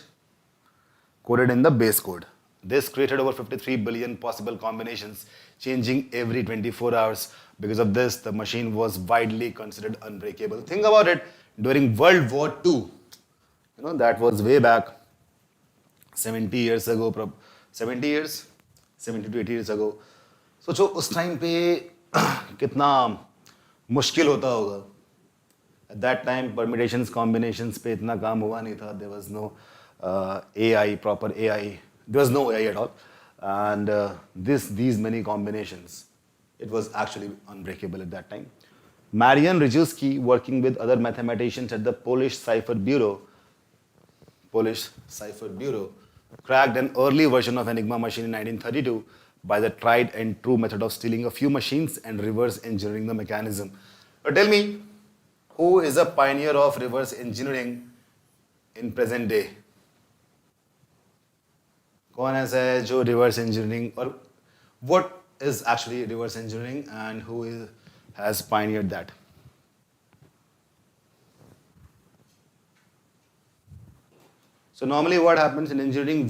coded in the base code. This created over 53 billion possible combinations, changing every 24 hours. Because of this, the machine was widely considered unbreakable. Think about it, during World War II, that was way back 70 years ago, 70 years, 70 to 80 years ago. सोचो उस time पे कितना मुश्किल होता होगा. At that time, permutations, combinations पे इतना काम हुआ नहीं था. There was no AI, proper AI. There was no AI at all. And these many combinations, it was actually unbreakable at that time. Marian Rejewski, working with other mathematicians at the Polish Cipher Bureau, cracked an early version of Enigma machine in 1932 by the tried and true method of stealing a few machines and reverse engineering the mechanism. But tell me, who is a pioneer of reverse engineering in present day? कौन ऐसा है जो reverse engineering और what is actually reverse engineering and who has pioneered that? So normally what happens in engineering,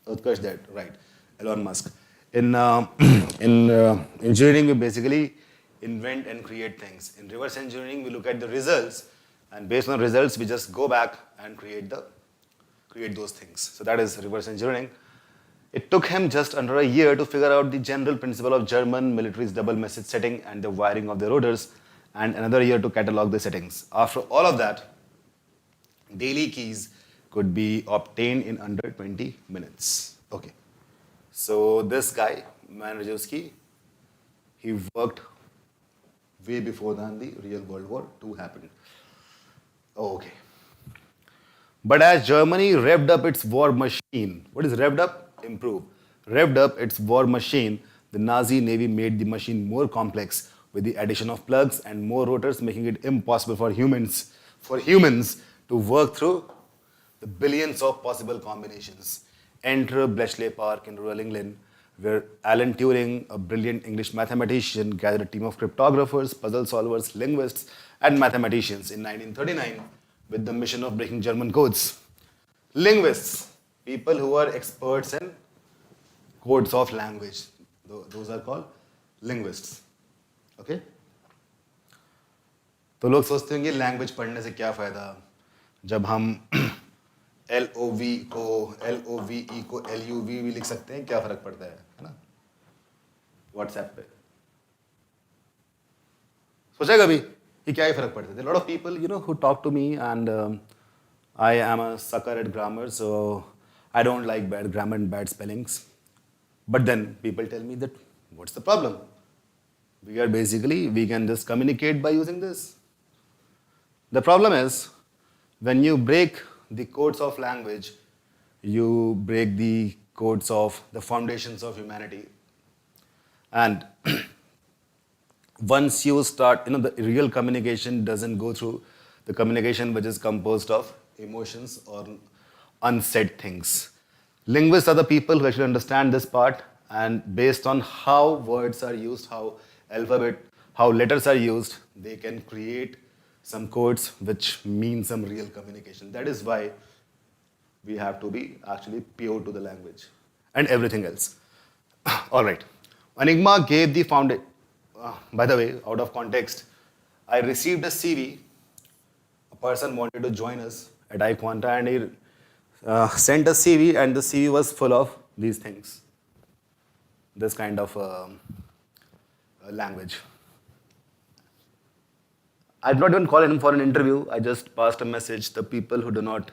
Utkarsh that, right, Elon Musk. In engineering, we basically invent and create things. In reverse engineering, we look at the results, and based on the results, we just go back and create those things. So that is reverse engineering. It took him just under a year to figure out the general principle of German military's double message setting and the wiring of the rotors, and another year to catalog the settings. After all of that, daily keys could be obtained in under 20 minutes. Okay. So this guy, Rejewski, he worked way before than the real World War II happened. Oh, okay. But as Germany revved up its war machine, what is revved up? Improve. Revved up its war machine, the Nazi Navy made the machine more complex with the addition of plugs and more rotors, making it impossible for humans to work through the billions of possible combinations. Enter Bletchley Park in rural England, where Alan Turing, a brilliant English mathematician, gathered a team of cryptographers, puzzle solvers, linguists, and mathematicians in 1939 with the mission of breaking German codes. Linguists, people who are experts in codes of language, those are called linguists. Okay? तो लोग सोचते होंगे language पढ़ने से क्या फ़ायदा जब हम LOVE को LUV भी लिख सकते हैं, क्या फ़र्क पड़ता है ना व्हाट्सएप पे. सोचा कभी कि क्या ही फ़र्क पड़ता है. A lot of people who talk to me, and I am a sucker at grammar, so I don't like bad grammar and bad spellings. But then people tell me that what's the problem? We can just communicate by using this. The problem is when you break the codes of language, you break the codes of the foundations of humanity. And once you start, the real communication doesn't go through the communication which is composed of emotions or unsaid things. Linguists are the people who actually understand this part, and based on how words are used, how letters are used, they can create some codes which mean some real communication. That is why we have to be actually pure to the language and everything else. All right. Enigma gave the foundation. By the way, out of context, I received a CV. A person wanted to join us at iQuanta, and he sent a CV, and the CV was full of these things, this kind of language. I did not even call him for an interview. I just passed a message. The people who do not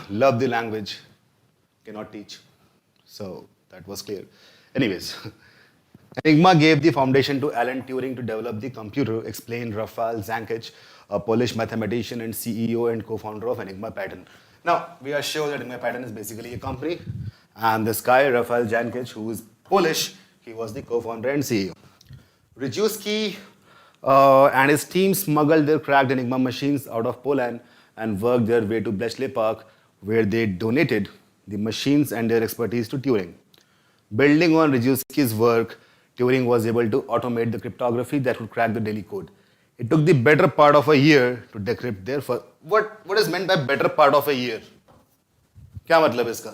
love the language cannot teach. So that was clear. Anyways, Enigma gave the foundation to Alan Turing to develop the computer, explained Rafal Zankich, a Polish mathematician and CEO and co-founder of Enigma Pattern. Now, we are sure that Enigma Pattern is basically a company, and this guy, Rafal Zankich, who is Polish, he was the co-founder and CEO. Rejewski and his team smuggled their cracked Enigma machines out of Poland and worked their way to Bletchley Park, where they donated the machines and their expertise to Turing. Building on Rejewski's work, Turing was able to automate the cryptography that would crack the daily code. It took the better part of a year to decrypt their first. What is meant by better part of a year? क्या मतलब है इसका?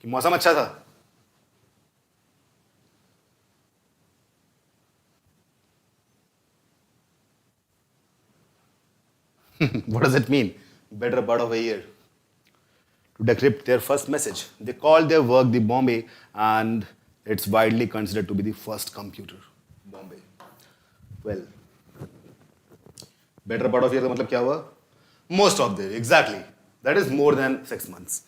कि मौसम अच्छा था? What does it mean? Better part of a year to decrypt their first message. They called their work the Bombay, and it's widely considered to be the first computer. Bombay. Well, better part of year का मतलब क्या हुआ? Most of the year, exactly. That is more than 6 months.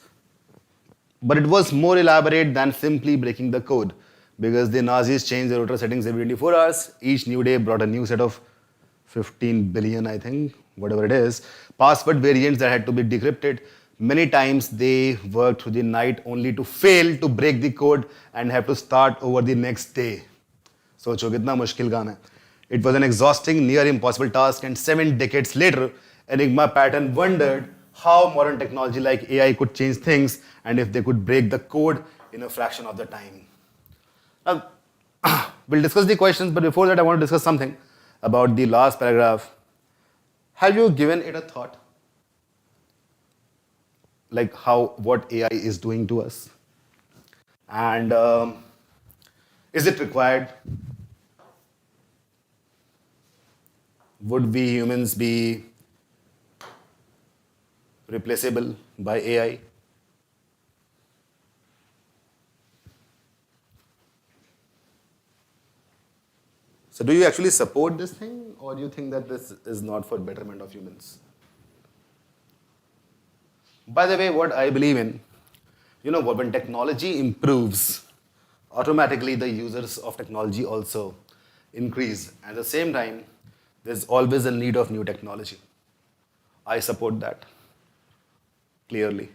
But it was more elaborate than simply breaking the code, because the Nazis changed their router settings every 24 hours. Each new day brought a new set of 15 billion, I think, whatever it is, password variants that had to be decrypted. Many times they worked through the night only to fail to break the code and have to start over the next day. सोचो कितना मुश्किल काम है. It was an exhausting, near impossible task, and 7 decades later, Enigma Pattern wondered how modern technology like AI could change things and if they could break the code in a fraction of the time. Now, we'll discuss the questions, but before that I want to discuss something about the last paragraph. Have you given it a thought? Like what AI is doing to us? And is it required? Would we humans be replaceable by AI? So do you actually support this thing, or do you think that this is not for betterment of humans? By the way, what I believe in, when technology improves, automatically the users of technology also increase. At the same time, there's always a need of new technology. I support that, clearly.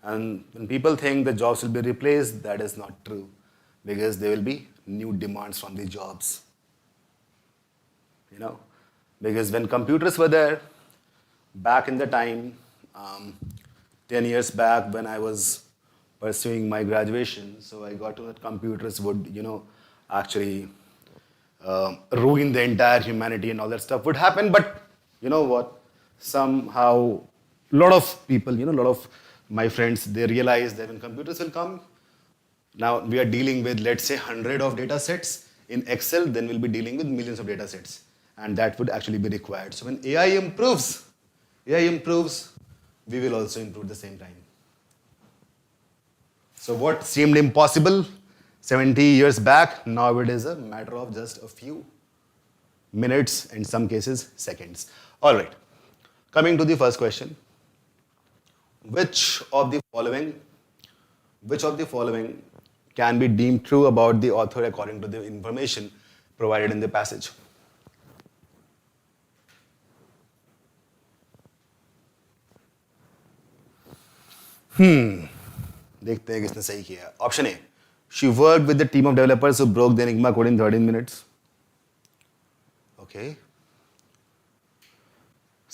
And when people think the jobs will be replaced, that is not true, because there will be new demands from the jobs. Because when computers were there, back in the time, 10 years back when I was pursuing my graduation, so I got to that computers would, actually ruin the entire humanity and all that stuff would happen. But you know what? Somehow, a lot of people, a lot of my friends, they realize that when computers will come, now we are dealing with, let's say, 100 of data sets in Excel, then we'll be dealing with millions of data sets. And that would actually be required. So when AI improves, we will also improve at the same time. So what seemed impossible 70 years back, now it is a matter of just a few minutes, in some cases, seconds. All right, coming to the first question. Which of the following can be deemed true about the author according to the information provided in the passage? देखते हैं किसने सही किया. Option A. She worked with the team of developers who broke the Enigma code in 13 minutes. Okay.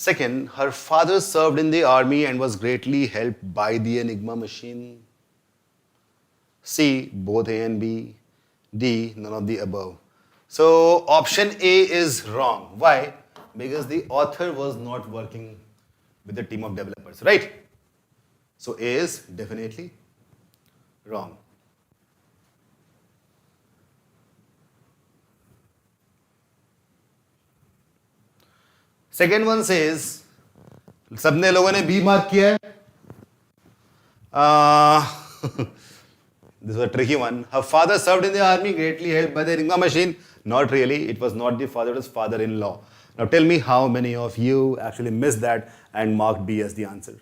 Second, her father served in the army and was greatly helped by the Enigma machine. C, both A and B. D, none of the above. So option A is wrong. Why? Because the author was not working with the team of developers, right? So A is definitely wrong. Second one says, सबने लोगों ने B mark किया है. This was a tricky one. Her father served in the army, greatly helped by the Enigma machine. Not really. It was not the father, it was father-in-law. Now tell me how many of you actually missed that and marked B as the answer.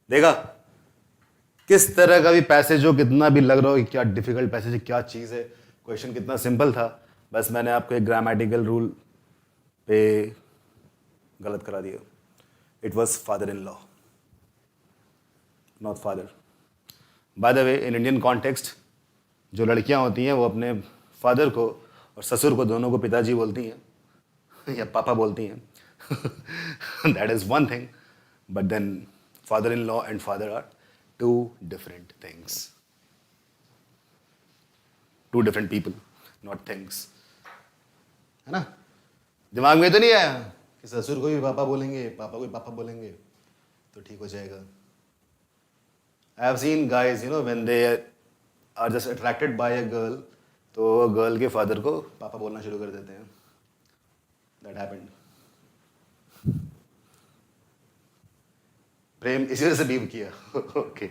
देखा? किस तरह का भी passage हो, कितना भी लग रहा हो कि क्या डिफिकल्ट पैसेज है, क्या चीज़ है, क्वेश्चन कितना सिंपल था, बस मैंने आपको एक ग्रामेटिकल रूल पे गलत करा दिया. It was father-in-law, not father. By the way, in Indian context, जो लड़कियां होती हैं वो अपने फादर को और ससुर को दोनों को पिताजी बोलती हैं या पापा बोलती हैं. That is one thing, but then father-in-law and father are two different things. Two different people, not things. है ना? दिमाग में तो नहीं आया कि ससुर को भी पापा बोलेंगे, पापा को भी पापा बोलेंगे तो ठीक हो जाएगा. I have seen guys, when they are just attracted by a girl, तो गर्ल के फादर को पापा बोलना शुरू कर देते हैं. That happened. प्रेम इसी वजह से B किया. Okay.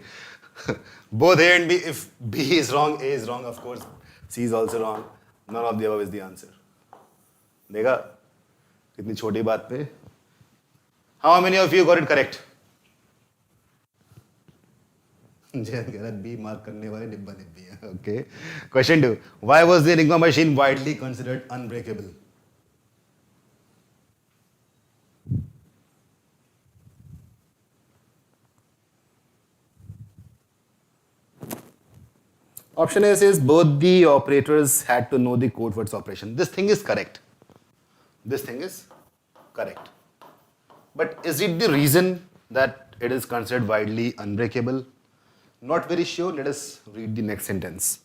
Both A and B. If B is wrong, A is wrong. Of course, C is also wrong. None of the above is the answer. देखा कितनी छोटी बात पे. How many of you got it correct? Jain कह रहा है B mark करने वाले निब्बा निब्बी है. Okay. Question 2. Why was the Enigma machine widely considered unbreakable? Option A says both the operators had to know the code for its operation. This thing is correct. This thing is correct. But is it the reason that it is considered widely unbreakable? Not very sure. Let us read the next sentence.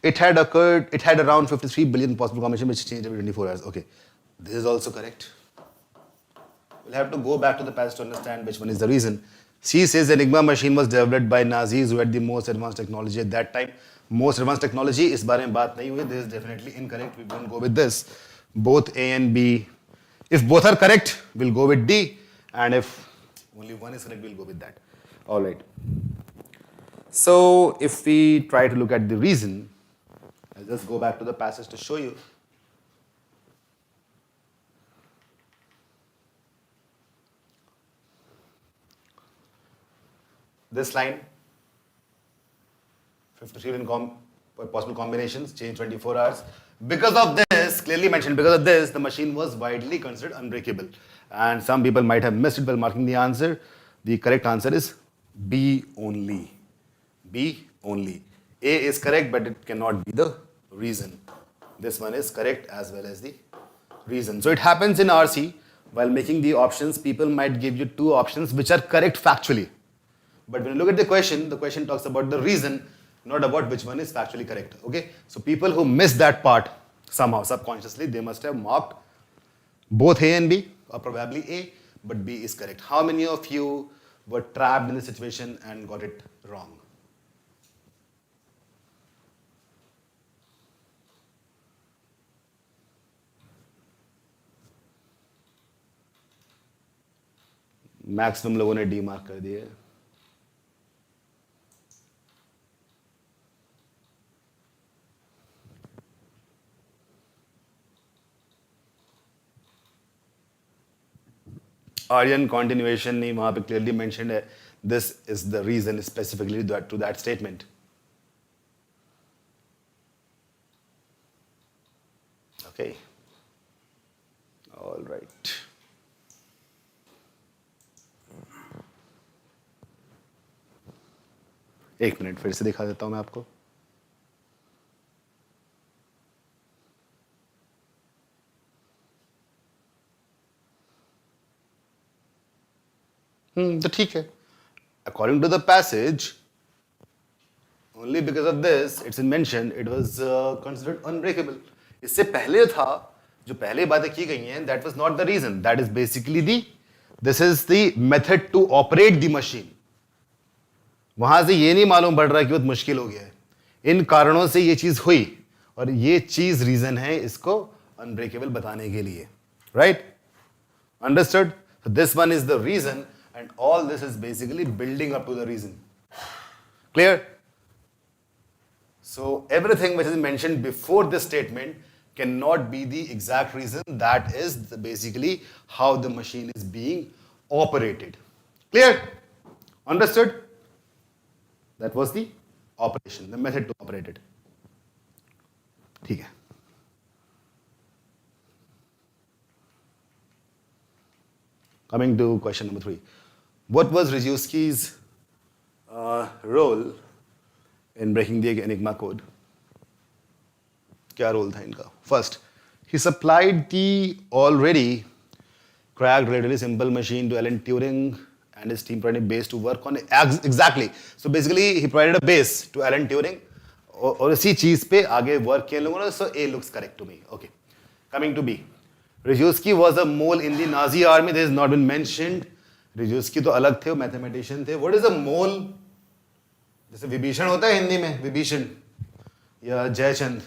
It had around 53 billion possible combinations which changed every 24 hours. Okay. This is also correct. We'll have to go back to the past to understand which one is the reason. C says the Enigma machine was developed by Nazis who had the most advanced technology at that time. Most advanced technology, इस बारे में बात नहीं हुई. This is definitely incorrect. We won't go with this. Both A and B. If both are correct, we'll go with D. And if only one is correct, we'll go with that. All right. So if we try to look at the reason, I'll just go back to the passage to show you. This line, 53 possible combinations, change 24 hours. Because of this, clearly mentioned, because of this, the machine was widely considered unbreakable. And some people might have missed it while marking the answer. The correct answer is B only. B only. A is correct, but it cannot be the reason. This one is correct as well as the reason. So it happens in RC, while making the options, people might give you two options which are correct factually. But when you look at the question talks about the reason, not about which one is factually correct. Okay? So people who miss that part somehow, subconsciously, they must have marked both A and B, or probably A, but B is correct. How many of you were trapped in the situation and got it wrong? Maximum लोगों ने D mark कर दिए. Aryan continuation नहीं वहाँ पे clearly mentioned है. This is the reason specifically to that statement. Okay. All right. एक minute फिर से दिखा देता हूँ मैं आपको. तो ठीक है. According to the passage, only because of this, it's mentioned, it was considered unbreakable. इससे पहले था, जो पहले बातें की गई हैं, that was not the reason. That is basically this is the method to operate the machine. वहां से ये नहीं मालूम पड़ रहा कि बहुत मुश्किल हो गया है. इन कारणों से ये चीज हुई और ये चीज रीजन है इसको अनब्रेकेबल बताने के लिए. Right? Understood? So this one is the reason and all this is basically building up to the reason. Clear? So everything which is mentioned before this statement cannot be the exact reason. That is basically how the machine is being operated. Clear? Understood? That was the operation, the method to operate it. ठीक है. Coming to question number 3. What was Rejewski's role in breaking the Enigma code? क्या role था इनका? First, he supplied the already cracked relatively simple machine to Alan Turing and his team provided a base to work on. Exactly. So basically, he provided a base to Alan Turing और इसी चीज पे आगे work किया लोगों ने. So A looks correct to me. Okay. Coming to B. Rejewski was a mole in the Nazi army. This has not been mentioned. Rejewski तो अलग थे, वो मैथमेटिशियन थे. What is a mole? जैसे विभीषण होता है हिंदी में, विभीषण या जयचंद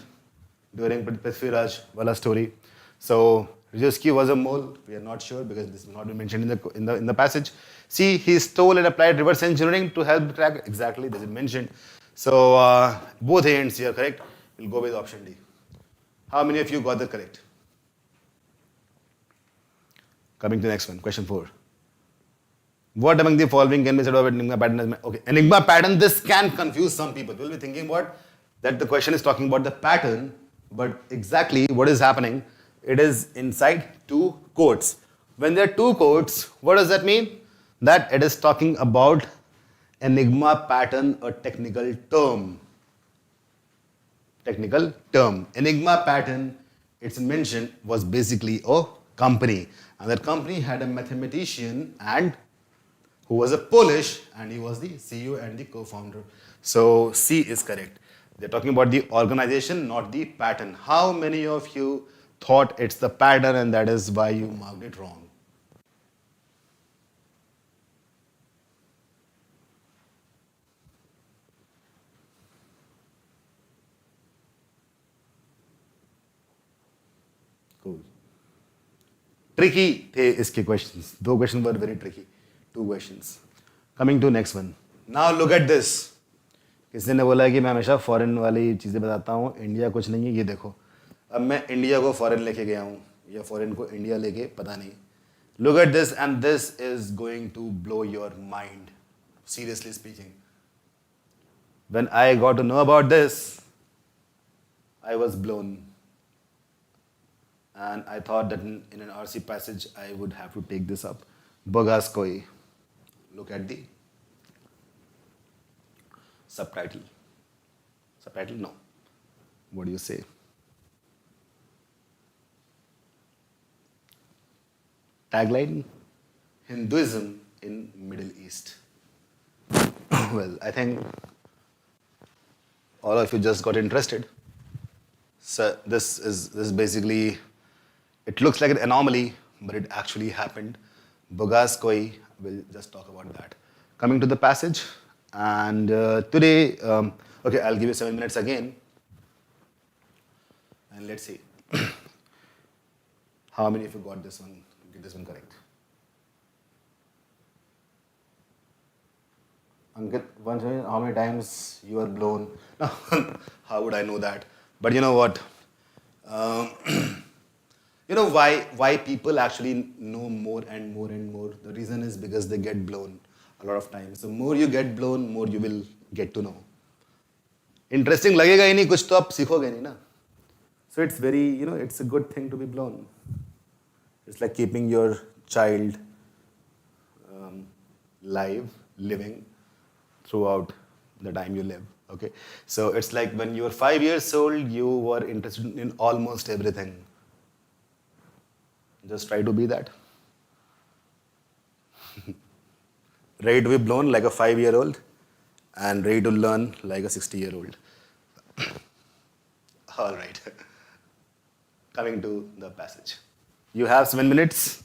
during पृथ्वीराज वाला story. So Rejewski was a mole. We are not sure because this has not been mentioned in the passage. See, he stole and applied reverse engineering to help track. Exactly, this is mentioned. So both ends here correct. We'll go with option D. How many of you got that correct? Coming to the next one, question 4. What among the following can be said of Enigma pattern? Okay, Enigma pattern, this can confuse some people. We'll be thinking what? That the question is talking about the pattern, but exactly what is happening, it is inside two quotes. When there are two quotes, what does that mean? That it is talking about Enigma pattern, a technical term. Technical term. Enigma pattern, it's mentioned, was basically a company. And that company had a mathematician and who was a Polish, and he was the CEO and the co-founder. So C is correct. They're talking about the organization, not the pattern. How many of you thought it's the pattern and that is why you marked it wrong? Cool. Tricky थे इसके questions. 2 questions were very tricky. 2 questions. Coming to next one. Now look at this. किसी ने बोला कि मैं हमेशा foreign वाली चीज़ें बताता हूँ, इंडिया कुछ नहीं है, ये देखो. अब मैं इंडिया को फॉरेन लेके गया हूँ या फॉरेन को इंडिया लेके, पता नहीं. Look at this and this is going to blow your mind. Seriously speaking. When I got to know about this, I was blown. And I thought that in an RC passage, I would have to take this up. Boghaz koi. Look at the subtitle. Subtitle? No. What do you say? Tagline? Hinduism in Middle East. Well, I think all of you just got interested. So this is basically, it looks like an anomaly, but it actually happened. Boghaz koi, we'll just talk about that. Coming to the passage, and today, okay, I'll give you 7 minutes again, and let's see how many of you got this one, get this one correct. Ankit, once again, how many times you are blown? How would I know that? But you know what? You know why people actually know more and more and more? The reason is because they get blown a lot of times. So more you get blown, more you will get to know. Interesting लगेगा ही नहीं, कुछ तो आप सीखोगे नहीं ना. So it's very, it's a good thing to be blown. It's like keeping your child living throughout the time you live. Okay, so it's like when you were 5 years old, you were interested in almost everything. Just try to be that. ready to be blown like a 5-year-old and ready to learn like a 60-year-old. All right. Coming to the passage. You have 7 minutes.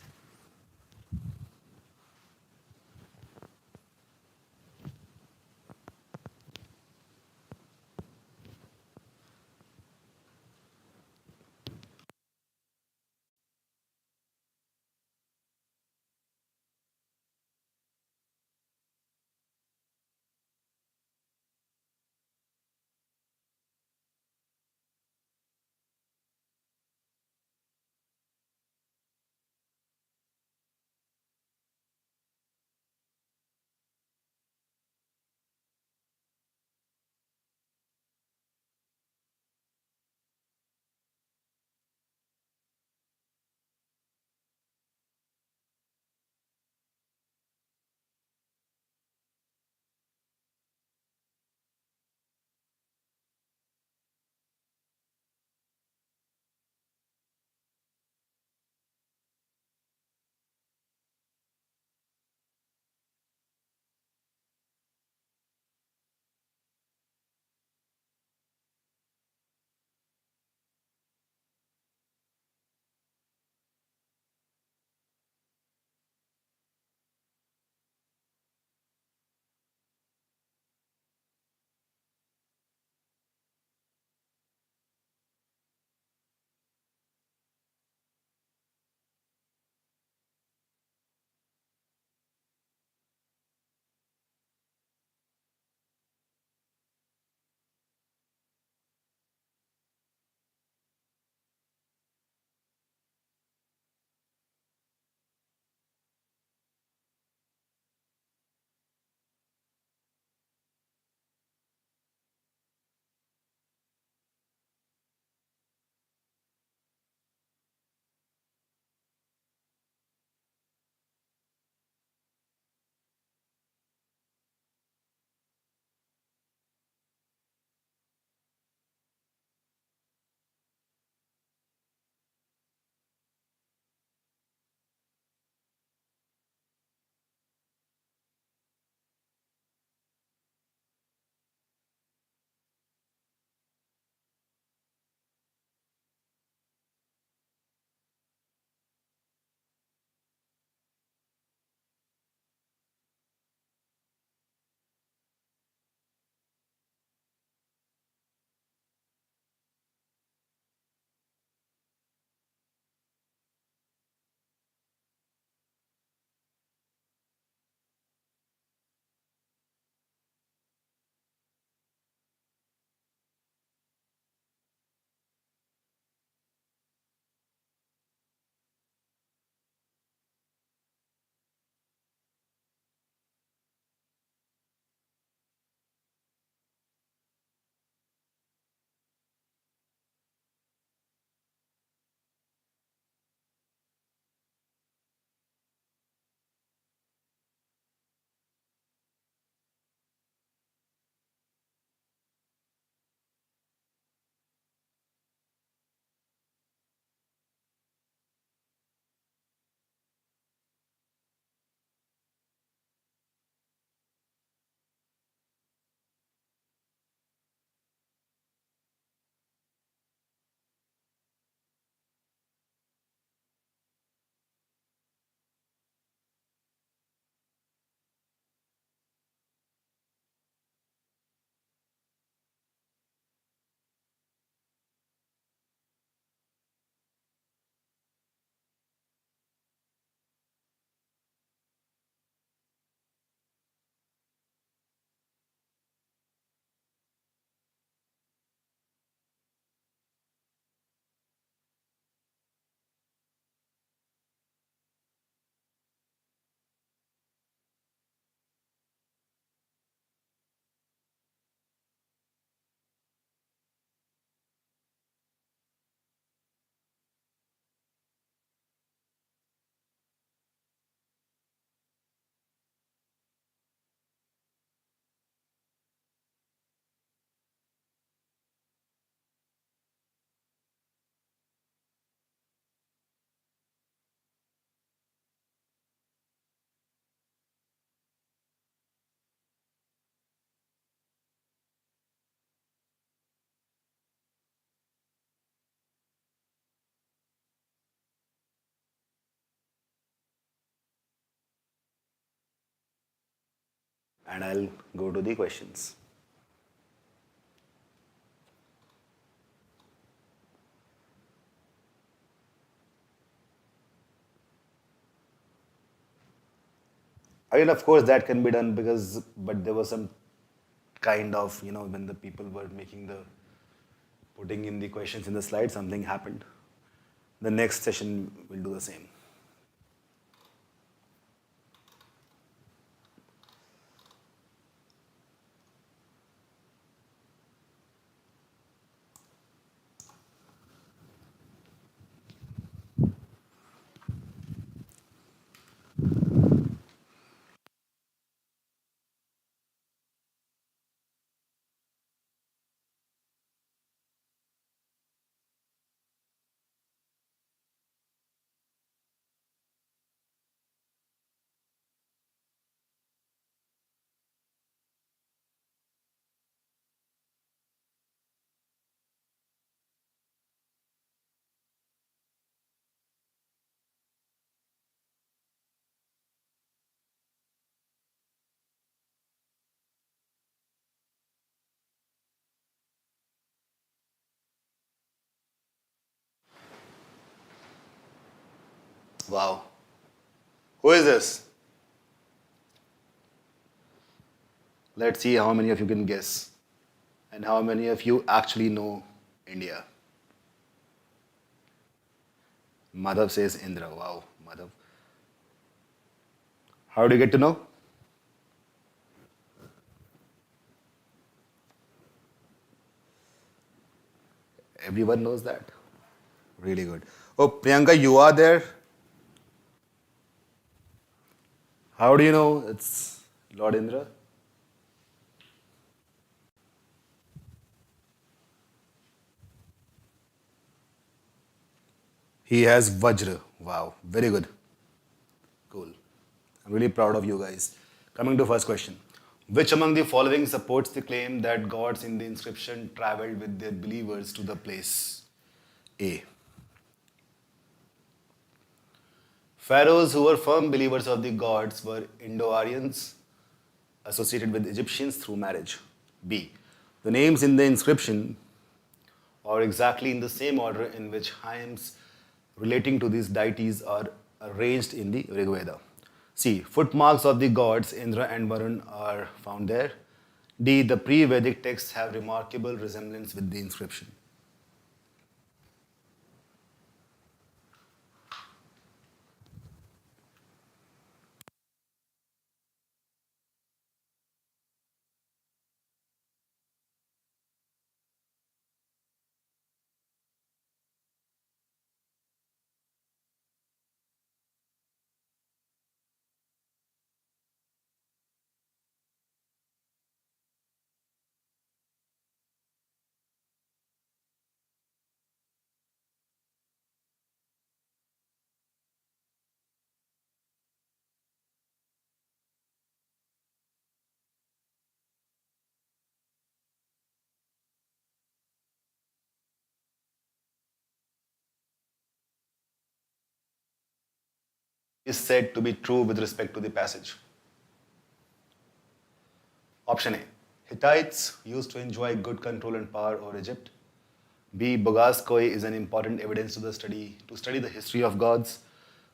and I'll go to the questions. I mean, of course, that can be done because, but there was some kind of, when the people were putting in the questions in the slide, something happened. The next session will do the same. Wow. Who is this? Let's see how many of you can guess and how many of you actually know India. Madhav says Indra. Wow, Madhav. How do you get to know? Everyone knows that. Really good. Oh, Priyanka, you are there. How do you know it's Lord Indra? He has Vajra. Wow, very good. Cool. I'm really proud of you guys. Coming to first question. Which among the following supports the claim that gods in the inscription traveled with their believers to the place? A. Pharaohs who were firm believers of the gods were Indo-Aryans associated with Egyptians through marriage. B. The names in the inscription are exactly in the same order in which hymns relating to these deities are arranged in the Rig Veda. C. Footmarks of the gods Indra and Varun are found there. D. The pre-Vedic texts have remarkable resemblance with the inscription. Is said to be true with respect to the passage. Option A. Hittites used to enjoy good control and power over Egypt. B. Boghaz Koi is an important evidence to study the history of gods.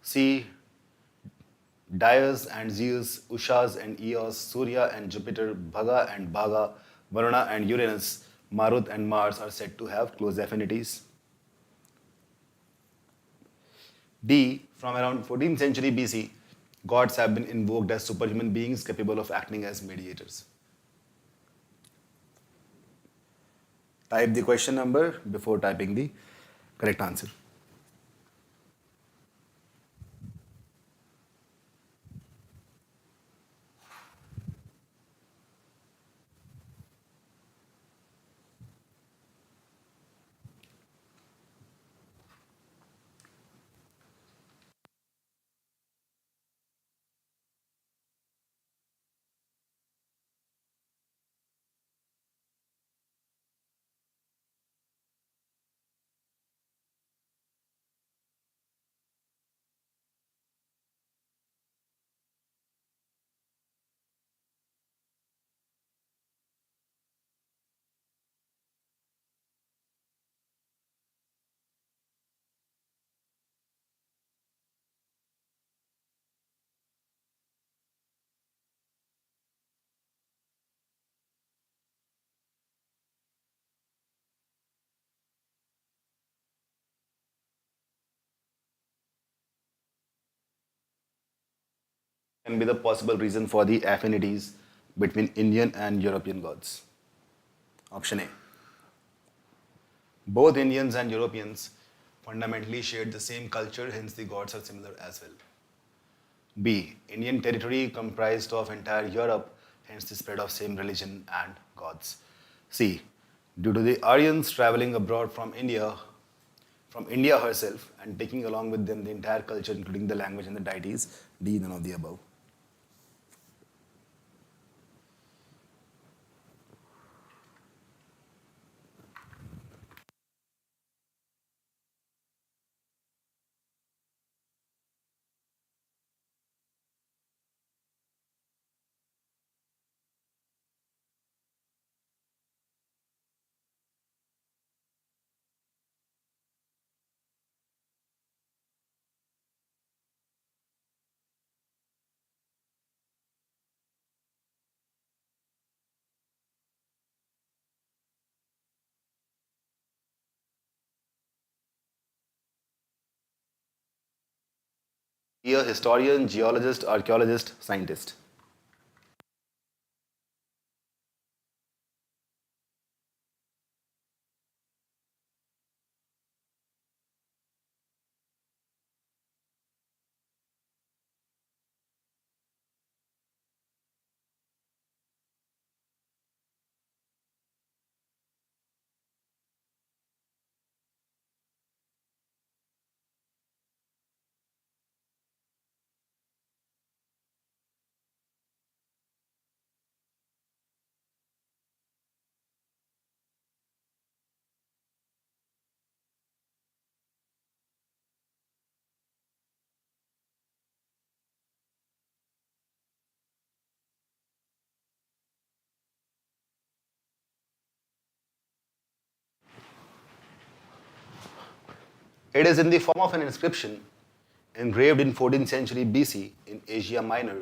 C. Dyaus and Zeus, Ushas and Eos, Surya and Jupiter, Bhaga and Bhaga, Varuna and Uranus, Marut and Mars are said to have close affinities. D. From around 14th century BC, gods have been invoked as superhuman beings capable of acting as mediators. Type the question number before typing the correct answer. can be the possible reason for the affinities between Indian and European gods? Option A. Both Indians and Europeans fundamentally shared the same culture, hence the gods are similar as well. B. Indian territory comprised of entire Europe, hence the spread of same religion and gods. C. Due to the Aryans traveling abroad from India herself and taking along with them the entire culture, including the language and the deities. D. None of the above. Be a historian, geologist, archaeologist, scientist. It is in the form of an inscription engraved in 14th century BC in Asia Minor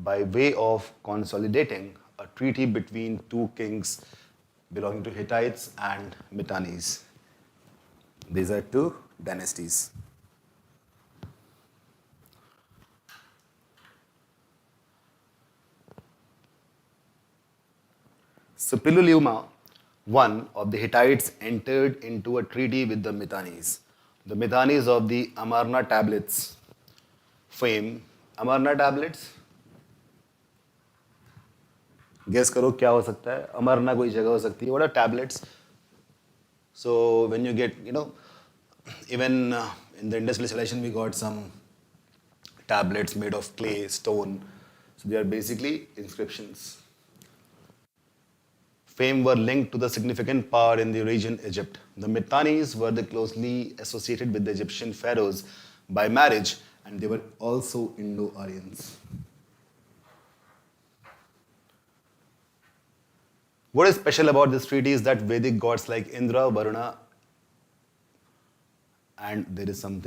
by way of consolidating a treaty between two kings belonging to Hittites and Mitannis. These are two dynasties. Suppiluliuma, one of the Hittites, entered into a treaty with the Mitannis. The Mitannis of the Amarna tablets fame. Amarna tablets? Guess करो क्या हो सकता है? अमरना कोई जगह हो सकती है. What are tablets? So when you get, even in the Indus civilization we got some tablets made of clay, stone. So they are basically inscriptions. Fame were linked to the significant power in the region Egypt. The Mitannis were closely associated with the Egyptian pharaohs by marriage, and they were also Indo-Aryans. What is special about this treaty is that Vedic gods like Indra, Varuna, and there is some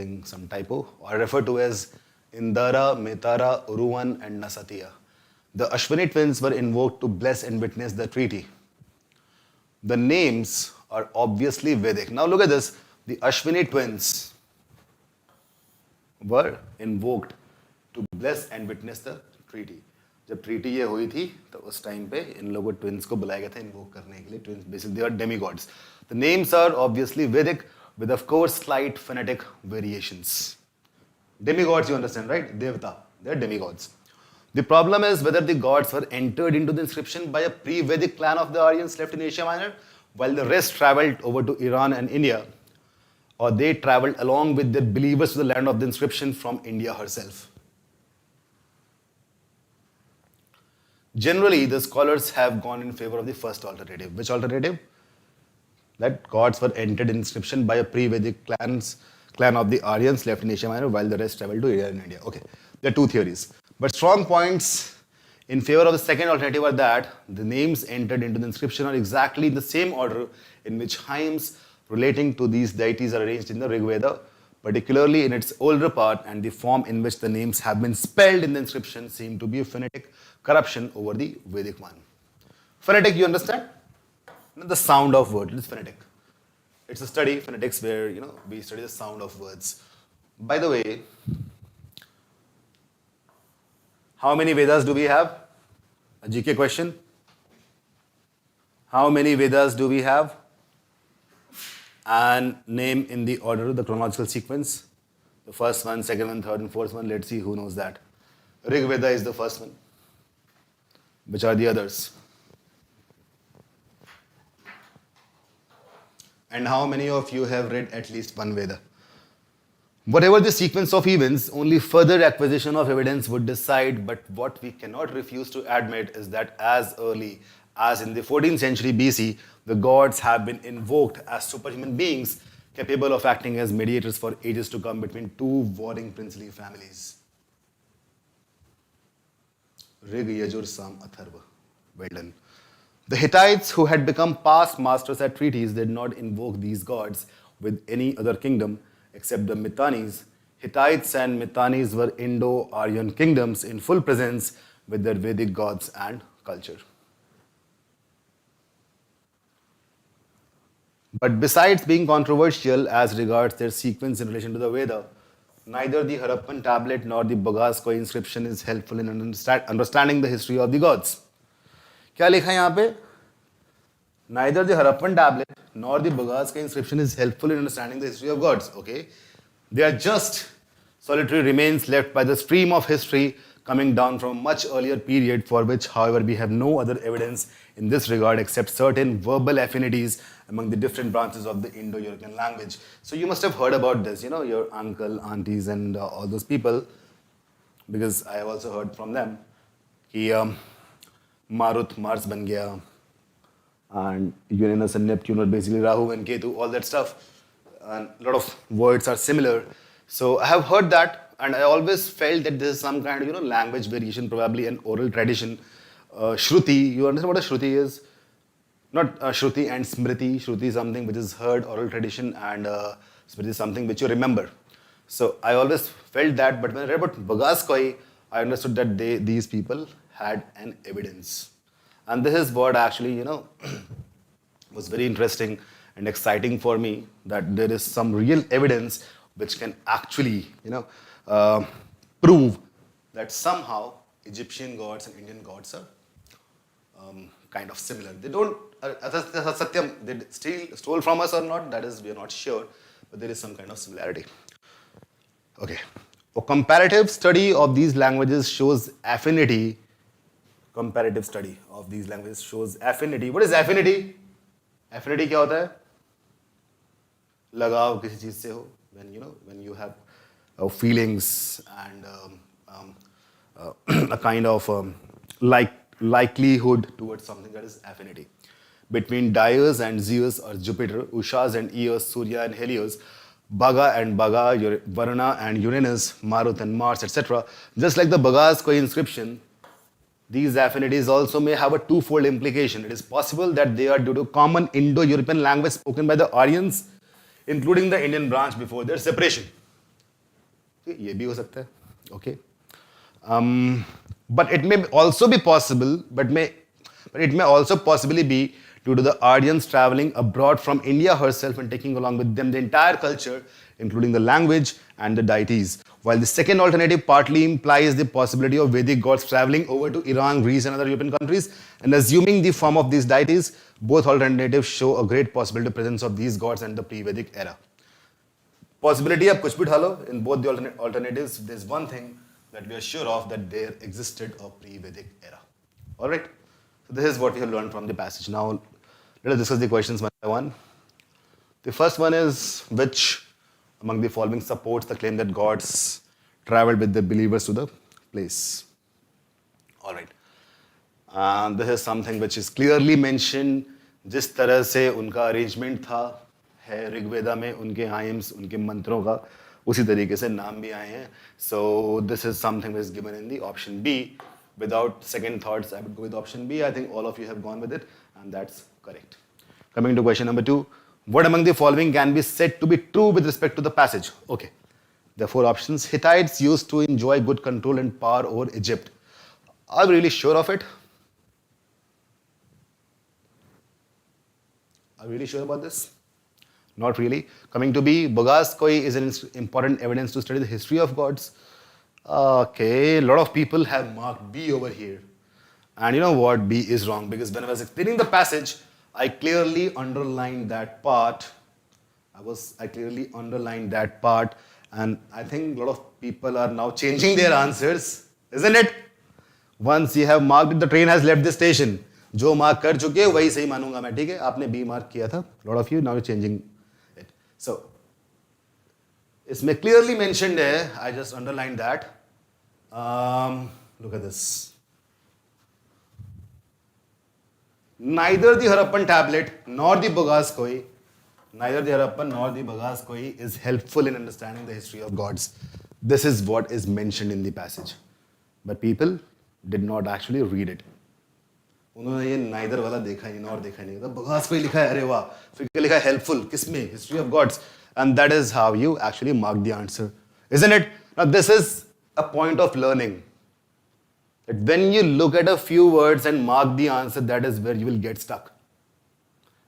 typo, are referred to as Indara, Metara, Uruvan, and Nasatiya. The Ashwini twins were invoked to bless and witness the treaty. The names are obviously Vedic. Now look at this. The Ashwini twins were invoked to bless and witness the treaty. जब treaty ये हुई थी तो उस time पे इन लोगों twins को बुलाया गया था इन्वोक करने के लिए. Twins basically they are demigods. The names are obviously Vedic with of course slight phonetic variations. Demigods, you understand, right? Devata, they are demigods. The problem is whether the gods were entered into the inscription by a pre-Vedic clan of the Aryans left in Asia Minor, while the rest traveled over to Iran and India, or they traveled along with their believers to the land of the inscription from India herself. Generally, the scholars have gone in favor of the first alternative. Which alternative? That gods were entered in inscription by a pre-Vedic clan of the Aryans left in Asia Minor, while the rest traveled to Iran and India. Okay, there are two theories. But strong points in favor of the second alternative are that the names entered into the inscription are exactly in the same order in which hymns relating to these deities are arranged in the Rig Veda, particularly in its older part, and the form in which the names have been spelled in the inscription seem to be a phonetic corruption over the Vedic one. Phonetic, you understand? The sound of words, it's phonetic. It's a study, phonetics, where we study the sound of words. By the way, How many Vedas do we have? A GK question. How many Vedas do we have? And name in the order, the chronological sequence. The first one, second one, third and fourth one. Let's see who knows that. Rig Veda is the first one. Which are the others? And how many of you have read at least one Veda? Whatever the sequence of events, only further acquisition of evidence would decide, but what we cannot refuse to admit is that as early as in the 14th century BC, the gods have been invoked as superhuman beings capable of acting as mediators for ages to come between two warring princely families. Rig, Yajur, Sam, Atharva. Well done. The Hittites, who had become past masters at treaties, did not invoke these gods with any other kingdom except the Mitannis. Hittites and Mitannis were Indo-Aryan kingdoms in full presence with their Vedic gods and culture. But besides being controversial as regards their sequence in relation to the Veda, neither the Harappan tablet nor the Boghaz coin inscription is helpful in understanding the history of the gods. क्या लिखा है यहाँ पे? Neither the Harappan tablet nor the Boghaz inscription is helpful in understanding the history of gods. Okay, they are just solitary remains left by the stream of history coming down from a much earlier period, for which, however, we have no other evidence in this regard except certain verbal affinities among the different branches of the Indo-European language. So you must have heard about this, your uncle, aunties, and all those people, because I have also heard from them. कि Marut Mars ban gaya, and Uranus and Neptune are basically Rahu and Ketu, all that stuff. And a lot of words are similar. So I have heard that, and I always felt that this is some kind of language variation, probably an oral tradition. Shruti, you understand what a Shruti is? Not Shruti and Smriti. Shruti is something which is heard, oral tradition, and Smriti is something which you remember. So I always felt that, but when I read about Boghaz Koi, I understood that these people had an evidence. And this is what actually, was very interesting and exciting for me, that there is some real evidence which can actually, prove that somehow Egyptian gods and Indian gods are kind of similar. They don't, Satyam, they stole from us or not, that is, we are not sure, but there is some kind of similarity. Okay. A comparative study of these languages shows affinity. Comparative study of these languages shows affinity. What is affinity? Affinity क्या होता है? लगाव किसी चीज से हो. When you have feelings and a kind of likelihood towards something, that is affinity. Between Dyaus and Zeus or Jupiter, Ushas and Eos, Surya and Helios, Bhaga and Bhaga, Varuna and Uranus, Marut and Mars, etc. Just like the Boghaz Koi inscription, these affinities also may have a twofold implication. It is possible that they are due to common Indo-European language spoken by the Aryans, including the Indian branch before their separation. ये भी हो सकता है. Okay. But it may also be possible, but it may also possibly be due to the Aryans traveling abroad from India herself and taking along with them the entire culture, including the language and the deities. While the second alternative partly implies the possibility of Vedic gods traveling over to Iran, Greece, and other European countries and assuming the form of these deities, both alternatives show a great possibility of presence of these gods and the pre-Vedic era. Possibility आप कुछ भी डालो, in both the alternatives, there's one thing that we are sure of, that there existed a pre-Vedic era. Alright? So this is what we have learned from the passage. Now, let us discuss the questions one by one. The first one is, which among the following supports the claim that gods traveled with the believers to the place? Alright. And this is something which is clearly mentioned. जिस तरह से उनका arrangement था है ऋग्वेदा में, उनके hymns, उनके मंत्रों का उसी तरीके से नाम भी आए हैं. So this is something which is given in the option B. Without second thoughts, I would go with option B. I think all of you have gone with it, and that's correct. Coming to question number 2. What among the following can be said to be true with respect to the passage? Okay. There are 4 options. Hittites used to enjoy good control and power over Egypt. Are we really sure of it? Are we really sure about this? Not really. Coming to B, Boghaz Koi is an important evidence to study the history of gods. Okay, a lot of people have marked B over here. And you know what? B is wrong because when I was explaining the passage, I clearly underlined that part. I clearly underlined that part, and I think a lot of people are now changing their answers, isn't it? Once you have marked it, the train has left the station. जो mark कर चुके वही सही मानूंगा मैं, ठीक है? आपने बी मार्क किया था. Lot of you now you're changing it. So इसमें clearly mentioned है. I just underlined that. Look at this. Neither the Harappan tablet nor the Boghaz koi, neither the Harappan nor the Boghaz koi is helpful in understanding the history of gods. This is what is mentioned in the passage. But people did not actually read it. उन्होंने ये neither वाला देखा ही nor देखा नहीं. तो Boghaz koi लिखा है, अरे वाह. फिर क्या लिखा है helpful, किसमें? History of gods. And that is how you actually mark the answer. Isn't it? Now this is a point of learning. That when you look at a few words and mark the answer, that is where you will get stuck.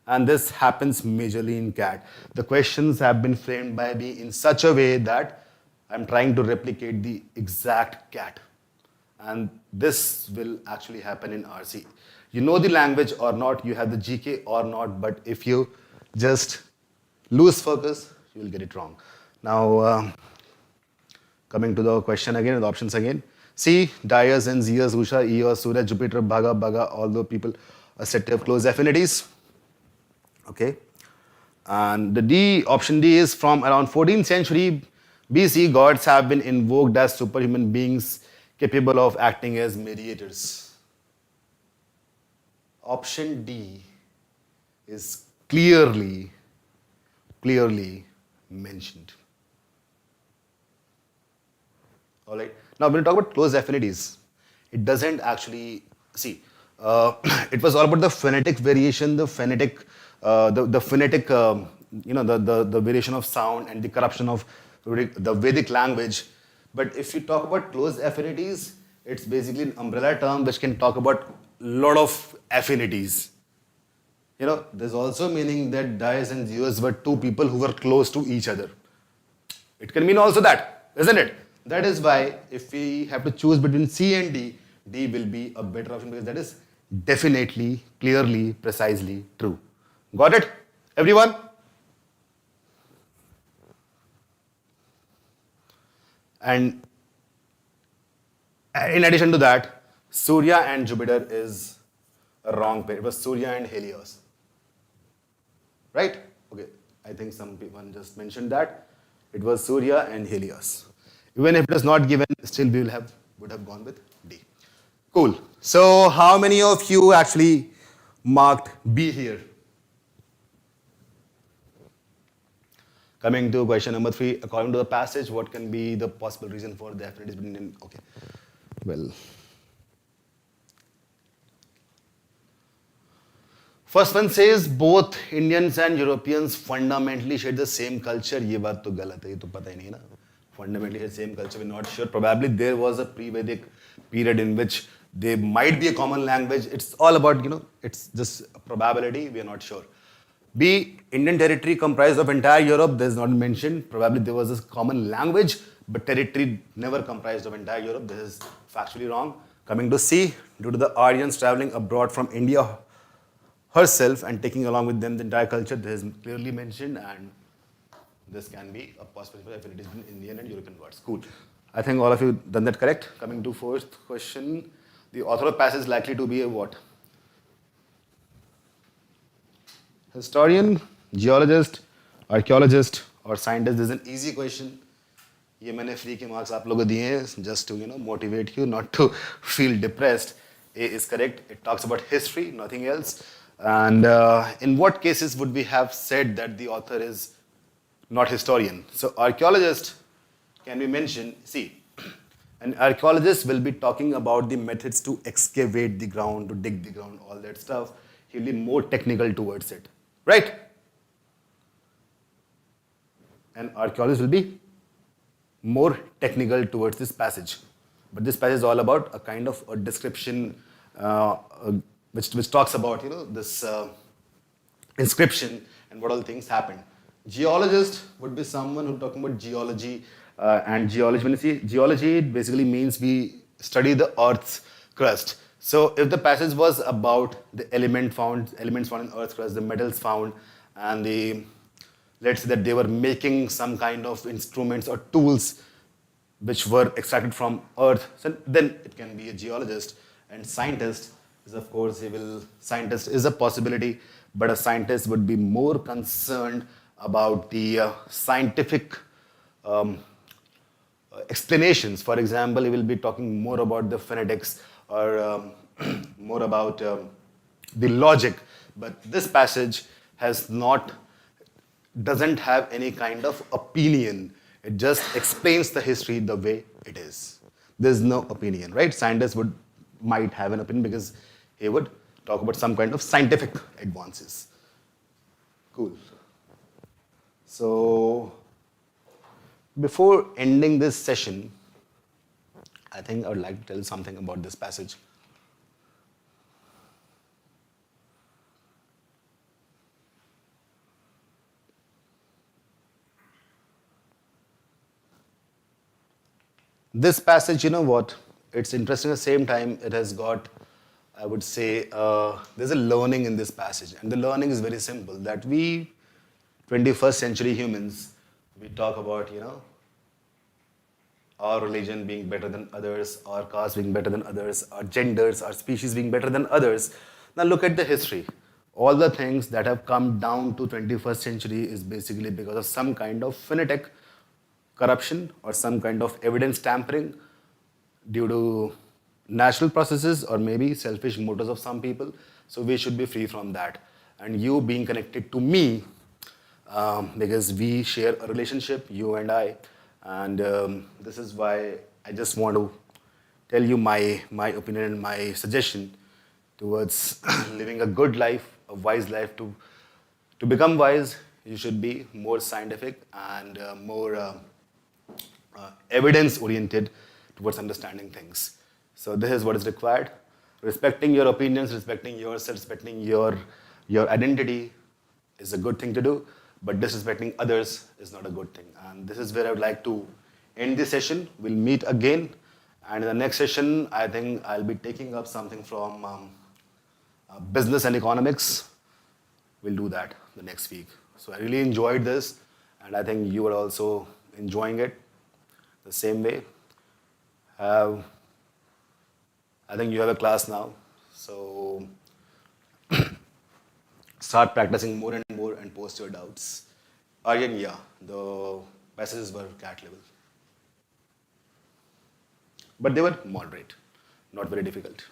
And this happens majorly in CAT. The questions have been framed by me in such a way that I'm trying to replicate the exact CAT. And this will actually happen in RC. You know the language or not, you have the GK or not, but if you just lose focus, you will get it wrong. Now, coming to the question again, the options again. C, Darius and Zeus, Usha, Eos, Surya, Jupiter, Bhaga, Bhaga, all the people are said to have close affinities. Okay. And the D, option D is from around 14th century BC, gods have been invoked as superhuman beings capable of acting as mediators. Option D is clearly mentioned. All right. Now, when we talk about close affinities, it doesn't actually see. It was all about the phonetic variation, the phonetic, the variation of sound and the corruption of the Vedic language. But if you talk about close affinities, it's basically an umbrella term which can talk about a lot of affinities. You know, there's also meaning that Darius and Zeus were two people who were close to each other. It can mean also that, isn't it? That is why if we have to choose between C and D, D will be a better option because that is definitely, clearly, precisely true. Got it, everyone? And in addition to that, Surya and Jupiter is a wrong pair. It was Surya and Helios. Right? Okay. I think someone just mentioned that. It was Surya and Helios. Even if it is not given, still we would have gone with D. Cool. So how many of you actually marked B here? Coming to question number 3, according to the passage, what can be the possible reason for the affinities between? Okay. Well, first one says both Indians and Europeans fundamentally share the same culture. ये बात तो गलत है, ये तो पता ही नहीं ना. Fundamentally share the same culture, we're not sure. Probably there was a pre-Vedic period in which there might be a common language. It's all about, it's just a probability, we are not sure. B, Indian territory comprised of entire Europe, this is not mentioned. Probably there was a common language, but territory never comprised of entire Europe. This is factually wrong. Coming to C, due to the Aryans traveling abroad from India herself and taking along with them the entire culture, this is clearly mentioned, and this can be a possibility for affinities between Indian and European gods. Cool. I think all of you done that correct. Coming to fourth question, the author of passage is likely to be a what? Historian, geologist, archaeologist, or scientist? This is an easy question. ये मैंने free के marks आप लोगों को दिए हैं just to motivate you, not to feel depressed. A is correct. It talks about history, nothing else. And in what cases would we have said that the author is not historian? So archaeologist can be mentioned. See, an archaeologist will be talking about the methods to excavate the ground, to dig the ground, all that stuff. He'll be more technical towards it, right? An archaeologist will be more technical towards this passage. But this passage is all about a kind of a description which talks about this inscription and what all things happened. Geologist would be someone who's talking about geology And geology, when you see geology, it basically means we study the Earth's crust. So if the passage was about the elements found in Earth's crust, the metals found, and let's say that they were making some kind of instruments or tools which were extracted from Earth, so then it can be a geologist. And scientist is, of course, scientist is a possibility, but a scientist would be more concerned about the scientific explanations. For example, he will be talking more about the phonetics or more about the logic. But this passage doesn't have any kind of opinion. It just explains the history the way it is. There's no opinion, right? Scientists might have an opinion because he would talk about some kind of scientific advances. Cool. So, before ending this session, I think I would like to tell something about this passage. This passage, you know what? It's interesting at the same time. It has got, I would say, there's a learning in this passage. And the learning is very simple, that we, 21st century humans, we talk about, our religion being better than others, our caste being better than others, our genders, our species being better than others. Now look at the history. All the things that have come down to 21st century is basically because of some kind of phonetic corruption or some kind of evidence tampering due to natural processes or maybe selfish motives of some people. So we should be free from that. And you being connected to me, because we share a relationship, you and I, and this is why I just want to tell you my opinion and my suggestion towards living a good life, a wise life. To become wise, you should be more scientific and more evidence-oriented towards understanding things. So this is what is required. Respecting your opinions, respecting yourself, respecting your identity is a good thing to do, but disrespecting others is not a good thing. And this is where I would like to end this session. We'll meet again. And in the next session, I think I'll be taking up something from business and economics. We'll do that the next week. So I really enjoyed this, and I think you are also enjoying it the same way. I think you have a class now, so start practicing more and more and post your doubts. Again, yeah, the passages were CAT level, but they were moderate, not very difficult.